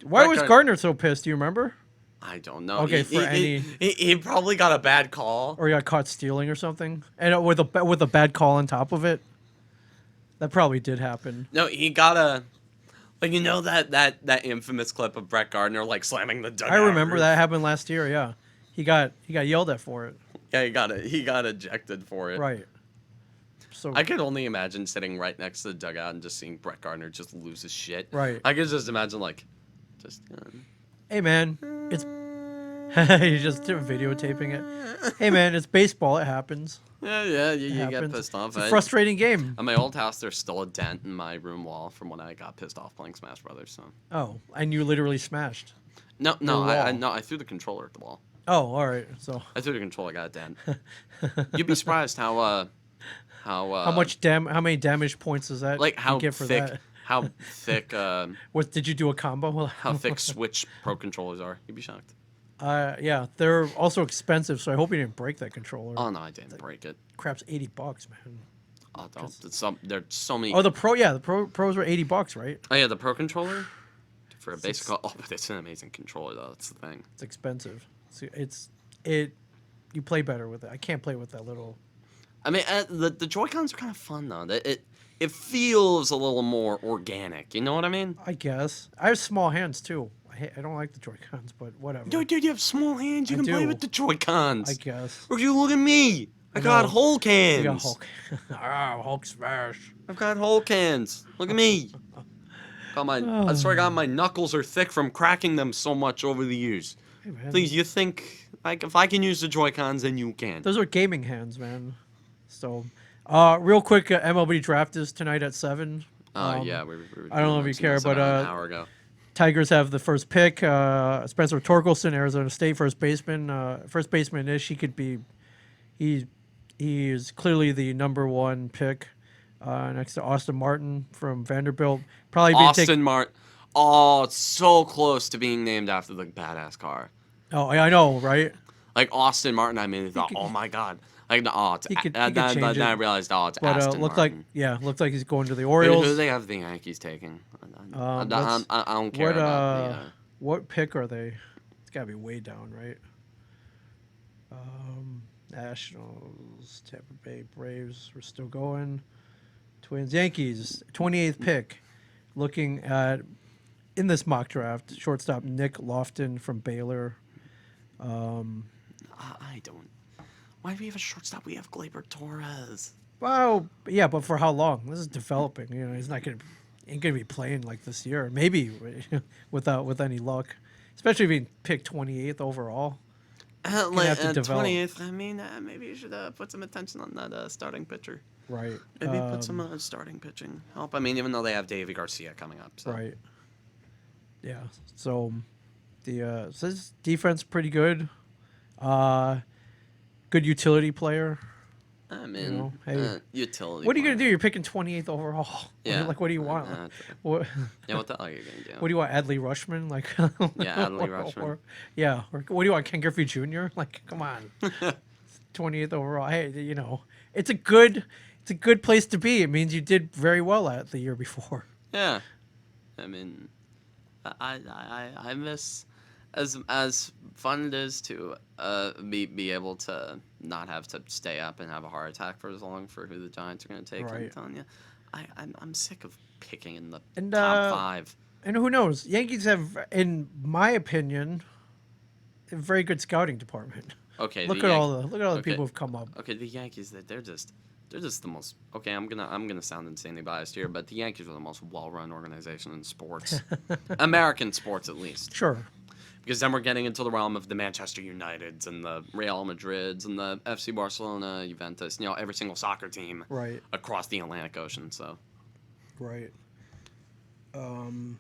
Speaker 2: Why
Speaker 1: Brett
Speaker 2: was
Speaker 1: Gardner-
Speaker 2: Gardner so pissed? Do you remember?
Speaker 1: I don't know.
Speaker 2: Okay,
Speaker 1: he probably got a bad call.
Speaker 2: Or he got caught stealing or something? And with a bad call on top of it. That probably did happen.
Speaker 1: No, he got a like that infamous clip of Brett Gardner like slamming the dugout.
Speaker 2: I remember that happened last year. Yeah, he got yelled at for it.
Speaker 1: Yeah, he got ejected for it.
Speaker 2: Right. So
Speaker 1: I could only imagine sitting right next to the dugout and just seeing Brett Gardner just lose his shit.
Speaker 2: Right.
Speaker 1: I could just imagine like, just.
Speaker 2: hey man, it's he's just videotaping it. Hey man, it's baseball. It happens.
Speaker 1: Yeah, you get
Speaker 2: happens.
Speaker 1: pissed off.
Speaker 2: It's a frustrating game.
Speaker 1: At my old house, there's still a dent in my room wall from when I got pissed off playing Smash Brothers. So.
Speaker 2: Oh, and you literally smashed.
Speaker 1: No,
Speaker 2: Your wall.
Speaker 1: I through the controller at the wall.
Speaker 2: Oh, all right. So
Speaker 1: I threw the controller, got a dent. You'd be surprised how
Speaker 2: how many damage points is that?
Speaker 1: like how
Speaker 2: you get for
Speaker 1: thick
Speaker 2: that?
Speaker 1: how thick
Speaker 2: What did you do a combo?
Speaker 1: how thick Switch Pro controllers are. You'd be shocked.
Speaker 2: Yeah, they're also expensive, so I hope you didn't break that controller.
Speaker 1: Oh no, I didn't break it.
Speaker 2: Crap's $80, man.
Speaker 1: Oh, don't. There's so many.
Speaker 2: Oh, the pros were $80, right?
Speaker 1: Oh yeah, the Pro controller for a basic. Oh, but it's an amazing controller though. That's the thing.
Speaker 2: It's expensive. You play better with it. I can't play with that little.
Speaker 1: I mean, the Joy-Cons are kind of fun though. It feels a little more organic. You know what I mean?
Speaker 2: I guess I have small hands too. I don't like the Joy-Cons, but whatever.
Speaker 1: Dude, you have small hands. You
Speaker 2: I
Speaker 1: can play
Speaker 2: do.
Speaker 1: with the Joy-Cons.
Speaker 2: I guess.
Speaker 1: Look, you look at me. I got
Speaker 2: know.
Speaker 1: Hulk hands.
Speaker 2: You got Hulk. Hulk smash.
Speaker 1: I've got Hulk hands. Look at me. I swear to God, my knuckles are thick from cracking them so much over the years.
Speaker 2: Hey, man.
Speaker 1: Please, you think like if I can use the Joy-Cons, then you can.
Speaker 2: Those are gaming hands, man. So, real quick, MLB draft is tonight at 7.
Speaker 1: Yeah, we
Speaker 2: I don't know if you care, but
Speaker 1: an hour ago.
Speaker 2: Tigers have the first pick. Spencer Torkelson, Arizona State first baseman. First baseman ish. He is clearly the number 1 pick. Next to Austin Martin from Vanderbilt. Probably being
Speaker 1: Austin Martin. Oh, it's so close to being named after the badass car.
Speaker 2: Oh, I know, right?
Speaker 1: Like Austin Martin, I mean, I thought, oh my god. Like, oh, it's then I realized, oh, it's Aston Martin.
Speaker 2: Looked like he's going to the
Speaker 1: Who
Speaker 2: Orioles.
Speaker 1: do they have the Yankees taking? I don't care about the...
Speaker 2: What pick are they? It's got to be way down, right? Nationals, Tampa Bay Braves, we're still going. Twins, Yankees, 28th pick. Looking at, in this mock draft, shortstop Nick Lofton from Baylor.
Speaker 1: I don't... Why do we have a shortstop? We have Gleyber Torres.
Speaker 2: Well, yeah, but for how long? This is developing. You know, he's not ain't gonna be playing like this year. Maybe with any luck, especially if he picked 28th overall.
Speaker 1: Like 28th. I mean, maybe you should put some attention on that starting pitcher.
Speaker 2: Right.
Speaker 1: Maybe put some starting pitching help. I mean, even though they have Davey Garcia coming up. So.
Speaker 2: Right. Yeah. So so his defense pretty good. Good utility player.
Speaker 1: I mean,
Speaker 2: you know, hey,
Speaker 1: utility.
Speaker 2: What are you gonna do? You're picking 28th overall.
Speaker 1: Yeah.
Speaker 2: What do you want? What?
Speaker 1: Yeah. What the hell are you gonna do?
Speaker 2: What do you want? Adley Rushman? Like.
Speaker 1: Yeah, Adley Rushman.
Speaker 2: Or what do you want? Ken Griffey Jr. Like, come on. 28th overall. Hey, you know, it's a good place to be. It means you did very well at the year before.
Speaker 1: Yeah. I mean, I miss as fun it is to be able to not have to stay up and have a heart attack for as long for who the Giants are going to take.
Speaker 2: Right.
Speaker 1: I'm telling you, I'm sick of picking in the
Speaker 2: And,
Speaker 1: top 5.
Speaker 2: And who knows? Yankees have, in my opinion, a very good scouting department.
Speaker 1: Okay.
Speaker 2: Look at all the people who've come up.
Speaker 1: Okay, the Yankees, they're just the most. Okay, I'm gonna sound insanely biased here, but the Yankees are the most well-run organization in sports, American sports at least.
Speaker 2: Sure.
Speaker 1: Because then we're getting into the realm of the Manchester Uniteds and the Real Madrids and the FC Barcelona, Juventus. You know, every single soccer team across the Atlantic Ocean. So.
Speaker 2: Right.
Speaker 1: To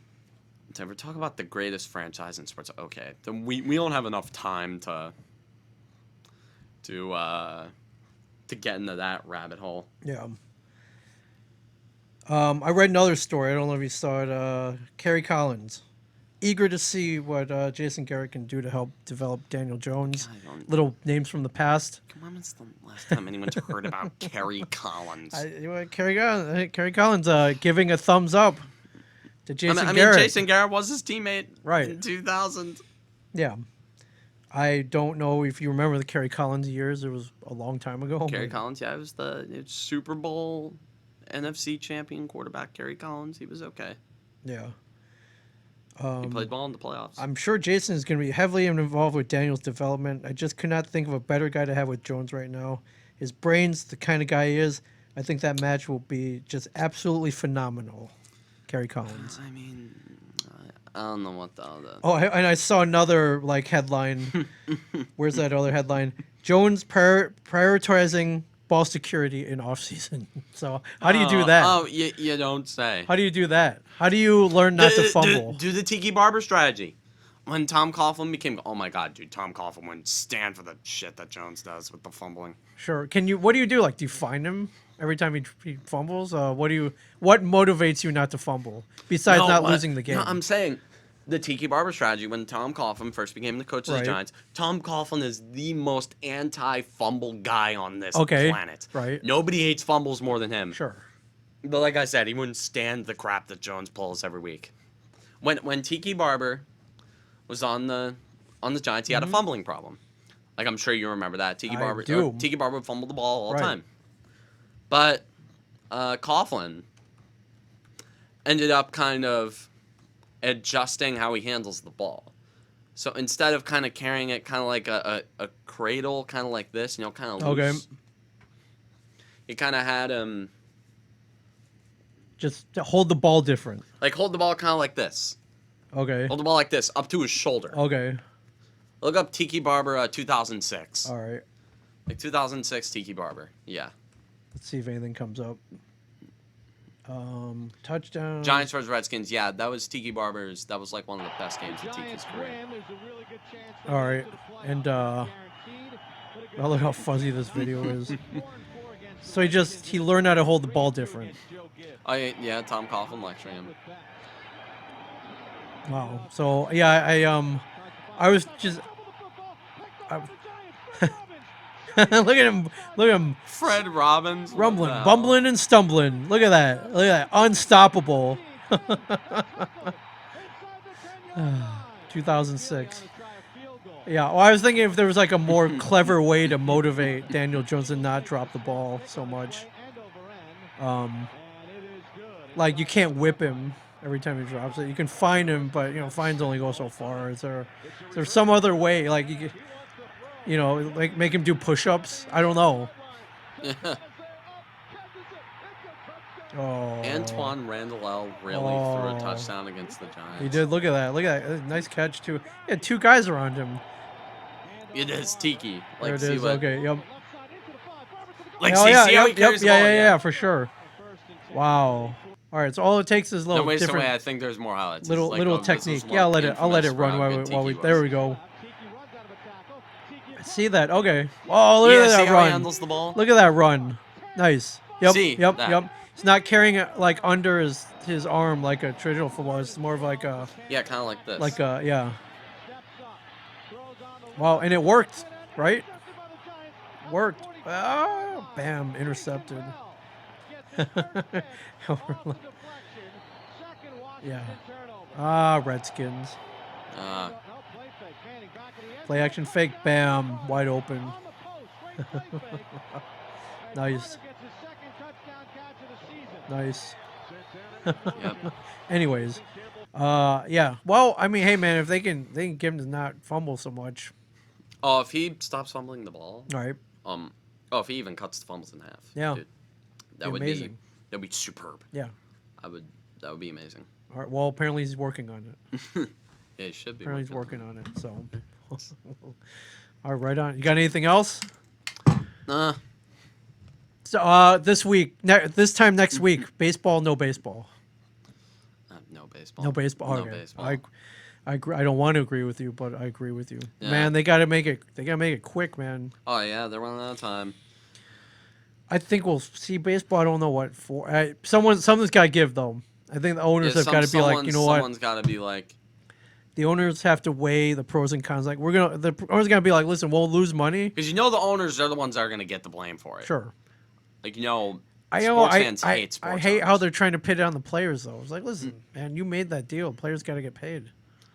Speaker 1: ever talk about the greatest franchise in sports, okay, then we don't have enough time to get into that rabbit hole.
Speaker 2: Yeah. I read another story. I don't know if you saw it. Kerry Collins, eager to see what Jason Garrett can do to help develop Daniel Jones. Little names from the past.
Speaker 1: When was the last time anyone's heard about Kerry Collins?
Speaker 2: Kerry Collins giving a thumbs up to Jason Garrett.
Speaker 1: I mean, Jason Garrett was his teammate in 2000.
Speaker 2: Yeah. I don't know if you remember the Kerry Collins years. It was a long time ago.
Speaker 1: Kerry Collins, yeah, it was the Super Bowl NFC champion quarterback. Kerry Collins, he was okay.
Speaker 2: Yeah.
Speaker 1: He played ball in the playoffs.
Speaker 2: I'm sure Jason is going to be heavily involved with Daniel's development. I just could not think of a better guy to have with Jones right now. His brain's the kind of guy he is. I think that match will be just absolutely phenomenal. Kerry Collins.
Speaker 1: I mean, I don't know what the other...
Speaker 2: Oh, and I saw another headline. Where's that other headline? Jones prioritizing ball security in offseason. So how do you do that?
Speaker 1: Oh, you don't say.
Speaker 2: How do you do that? How do you learn not to fumble?
Speaker 1: Do the Tiki Barber strategy. When Tom Coughlin became... Oh, my God, dude. Tom Coughlin wouldn't stand for the shit that Jones does with the fumbling.
Speaker 2: Sure. What do you do? Do you find him every time he fumbles? What motivates you not to fumble besides not losing the game?
Speaker 1: No, I'm saying the Tiki Barber strategy when Tom Coughlin first became the coach of the Giants. Tom Coughlin is the most anti-fumble guy on this planet.
Speaker 2: Right.
Speaker 1: Nobody hates fumbles more than him.
Speaker 2: Sure.
Speaker 1: But like I said, he wouldn't stand the crap that Jones pulls every week. When Tiki Barber was on the Giants, he had a fumbling problem. Like, I'm sure you remember that. Tiki Barber would fumble the ball all the time. But Coughlin ended up kind of adjusting how he handles the ball. So instead of kind of carrying it kind of like a cradle, kind of like this, kind of loose. Okay. He kind of had him...
Speaker 2: Just hold the ball different.
Speaker 1: Like, hold the ball kind of like this.
Speaker 2: Okay.
Speaker 1: Hold the ball like this, up to his shoulder.
Speaker 2: Okay.
Speaker 1: Look up Tiki Barber 2006.
Speaker 2: All right.
Speaker 1: Like 2006 Tiki Barber. Yeah.
Speaker 2: Let's see if anything comes up. Touchdown.
Speaker 1: Giants vs Redskins. Yeah, that was Tiki Barber's. That was like one of the best games of Tiki's career.
Speaker 2: All right. And oh, look how fuzzy this video is. So he learned how to hold the ball different.
Speaker 1: Oh yeah, Tom Coughlin lecturing him.
Speaker 2: Wow. So yeah, I was just. Look at him! Look at him!
Speaker 1: Fred Robbins.
Speaker 2: Rumbling, bumbling, and stumbling. Look at that! Look at that! Unstoppable. 2006. Yeah. Well, I was thinking if there was like a more clever way to motivate Daniel Jones to not drop the ball so much. Like you can't whip him every time he drops it. You can fine him, but fines only go so far. Is there some other way? Like you could, like make him do push-ups? I don't know. Oh.
Speaker 1: Antoine Randall really threw a touchdown against the Giants.
Speaker 2: He did. Look at that. Look at that. Nice catch too. He had two guys around him.
Speaker 1: It is Tiki. Like,
Speaker 2: There it is. Okay. Yep.
Speaker 1: Like,
Speaker 2: Oh,
Speaker 1: see
Speaker 2: yeah,
Speaker 1: how he carries the ball?
Speaker 2: yeah, for sure. Wow. All right. So all it takes is a little
Speaker 1: No, wait,
Speaker 2: different.
Speaker 1: I think there's more highlights.
Speaker 2: little
Speaker 1: Like,
Speaker 2: little
Speaker 1: this is
Speaker 2: technique.
Speaker 1: more
Speaker 2: Yeah, I'll let it
Speaker 1: infamous
Speaker 2: run
Speaker 1: for how
Speaker 2: while
Speaker 1: good
Speaker 2: we.
Speaker 1: Tiki
Speaker 2: There
Speaker 1: was.
Speaker 2: we go. I see that. Okay. Oh, look
Speaker 1: Yeah,
Speaker 2: at
Speaker 1: see
Speaker 2: that
Speaker 1: how he
Speaker 2: run.
Speaker 1: handles the ball?
Speaker 2: Look at that run. Nice. Yep.
Speaker 1: See,
Speaker 2: yep.
Speaker 1: that.
Speaker 2: Yep. He's not carrying it like under his arm like a traditional football. It's more of like a
Speaker 1: Yeah, kind of like this.
Speaker 2: yeah. Wow, and it worked, right? Worked. Oh, bam, intercepted. Yeah. Redskins. Play action fake, bam, wide open. Nice. Nice.
Speaker 1: Yep.
Speaker 2: Anyways, yeah. Well, I mean, hey man, if they can get him to not fumble so much.
Speaker 1: Oh, if he stops fumbling the ball.
Speaker 2: All right.
Speaker 1: If he even cuts the fumbles in half.
Speaker 2: Yeah.
Speaker 1: Dude, that would
Speaker 2: amazing.
Speaker 1: That'd be superb.
Speaker 2: Yeah.
Speaker 1: That would be amazing.
Speaker 2: All right. Well, apparently he's working on it.
Speaker 1: Yeah, he should be.
Speaker 2: Apparently he's working on it. So. All right, right on. You got anything else?
Speaker 1: Nah.
Speaker 2: So this week, this time next week, baseball, no baseball.
Speaker 1: No baseball.
Speaker 2: No baseball.
Speaker 1: No
Speaker 2: Okay.
Speaker 1: baseball.
Speaker 2: I agree. I don't want to agree with you, but I agree with you.
Speaker 1: Yeah.
Speaker 2: Man, they got to make it. They got to make it quick, man.
Speaker 1: Oh yeah, they're running out of time.
Speaker 2: I think we'll see baseball. I don't know what for. Something's got to give though. I think the owners have got to be like, you know what?
Speaker 1: Someone's got to be like.
Speaker 2: The owners have to weigh the pros and cons. Like the owners got to be like, listen, we'll lose money.
Speaker 1: Because the owners are the ones that are going to get the blame for it.
Speaker 2: Sure.
Speaker 1: Like
Speaker 2: sports
Speaker 1: fans hate sports.
Speaker 2: I hate
Speaker 1: owners.
Speaker 2: how they're trying to pit it on the players though. It's like, listen, man, you made that deal. Players got to get paid.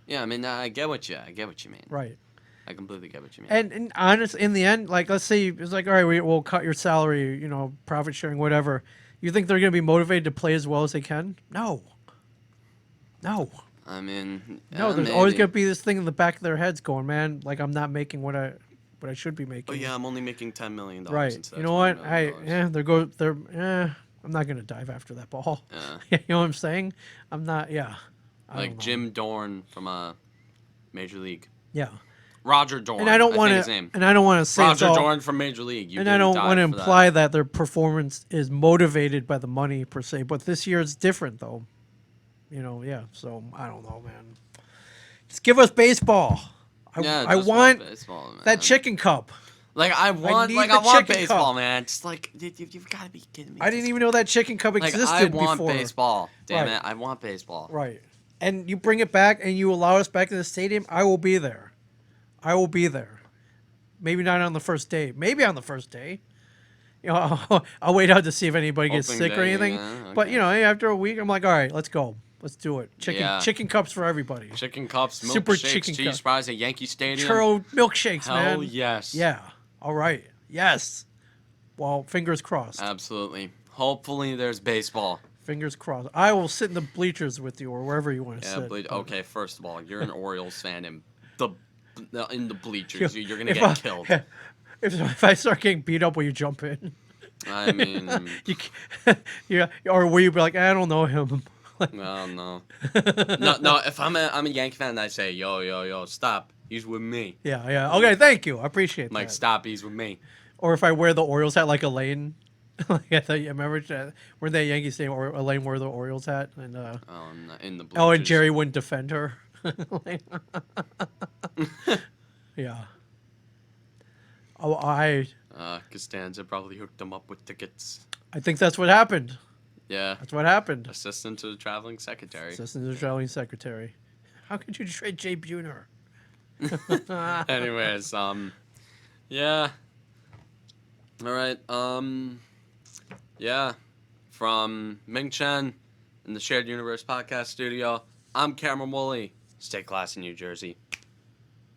Speaker 1: Yeah, I mean, I get what you mean.
Speaker 2: Right.
Speaker 1: I completely get what you mean.
Speaker 2: And honest, in the end, like let's say it's like, all right, we'll cut your salary, profit sharing, whatever. You think they're going to be motivated to play as well as they can? No.
Speaker 1: I mean,
Speaker 2: No, there's always going to be this thing in the back of their heads going, man, like I'm not making what I should be making.
Speaker 1: Oh yeah, I'm only making $10 million.
Speaker 2: Right.
Speaker 1: Instead
Speaker 2: You
Speaker 1: of
Speaker 2: know what?
Speaker 1: $20 million.
Speaker 2: I'm not going to dive after that ball.
Speaker 1: Yeah.
Speaker 2: You know what I'm saying? I'm not. Yeah. I
Speaker 1: Like
Speaker 2: don't know.
Speaker 1: Jim Dorn from Major League.
Speaker 2: Yeah.
Speaker 1: Roger Dorn.
Speaker 2: And I don't want
Speaker 1: his
Speaker 2: to.
Speaker 1: name.
Speaker 2: And I don't want to say it's
Speaker 1: Roger
Speaker 2: all,
Speaker 1: Dorn from Major League. You
Speaker 2: and I don't
Speaker 1: didn't
Speaker 2: want to
Speaker 1: die for
Speaker 2: imply that their performance is motivated by the money per se. But this year it's different though. Yeah. So I don't know, man. Just give us baseball. I
Speaker 1: just
Speaker 2: want
Speaker 1: baseball, man.
Speaker 2: that chicken cup.
Speaker 1: Like I want
Speaker 2: need the chicken
Speaker 1: baseball,
Speaker 2: cup.
Speaker 1: man. Just like you've got to be kidding me.
Speaker 2: I didn't even know that chicken cup
Speaker 1: like
Speaker 2: existed
Speaker 1: I want
Speaker 2: before.
Speaker 1: baseball. Damn
Speaker 2: Right.
Speaker 1: it, I want baseball.
Speaker 2: Right. And you bring it back and you allow us back in the stadium, I will be there. I will be there. Maybe not on the first day. Maybe on the first day. I'll wait out to see if anybody gets
Speaker 1: Opening
Speaker 2: sick or
Speaker 1: day,
Speaker 2: anything.
Speaker 1: yeah,
Speaker 2: But,
Speaker 1: okay.
Speaker 2: after a week, I'm like, all right, let's go. Let's do it.
Speaker 1: Yeah.
Speaker 2: Chicken cups for everybody.
Speaker 1: Chicken cups,
Speaker 2: Super
Speaker 1: milkshakes,
Speaker 2: chicken
Speaker 1: cheese
Speaker 2: cup.
Speaker 1: fries at Yankee Stadium.
Speaker 2: Churro milkshakes,
Speaker 1: Hell
Speaker 2: man.
Speaker 1: yes.
Speaker 2: Yeah. All right. Yes. Well, fingers crossed.
Speaker 1: Absolutely. Hopefully there's baseball.
Speaker 2: Fingers crossed. I will sit in the bleachers with you or wherever you want to
Speaker 1: Yeah,
Speaker 2: sit.
Speaker 1: but
Speaker 2: but-
Speaker 1: okay. First of all, you're an Orioles fan in the bleachers. You're gonna
Speaker 2: If
Speaker 1: get killed.
Speaker 2: If I start getting beat up, will you jump in?
Speaker 1: I mean,
Speaker 2: Yeah, or will you be like, I don't know him?
Speaker 1: well, no. No. If I'm a Yankee fan, and I say, yo, stop. He's with me.
Speaker 2: Yeah, yeah. Okay, thank you. I appreciate
Speaker 1: Like,
Speaker 2: that.
Speaker 1: stop, he's with me.
Speaker 2: Or if I wear the Orioles hat like Elaine. Like I thought you remember where that Yankee Stadium or Elaine wore the Orioles hat and
Speaker 1: In the bleachers.
Speaker 2: oh, and Jerry wouldn't defend her. Yeah. Oh,
Speaker 1: Costanza probably hooked him up with tickets.
Speaker 2: I think that's what happened.
Speaker 1: Yeah.
Speaker 2: That's what happened.
Speaker 1: Assistant to the traveling secretary.
Speaker 2: Assistant to the traveling secretary. How could you trade Jay Buhner?
Speaker 1: Anyways, yeah. All right, yeah. From Ming Chen in the Shared Universe podcast studio, I'm Cameron Woolley. Stay classy, New Jersey.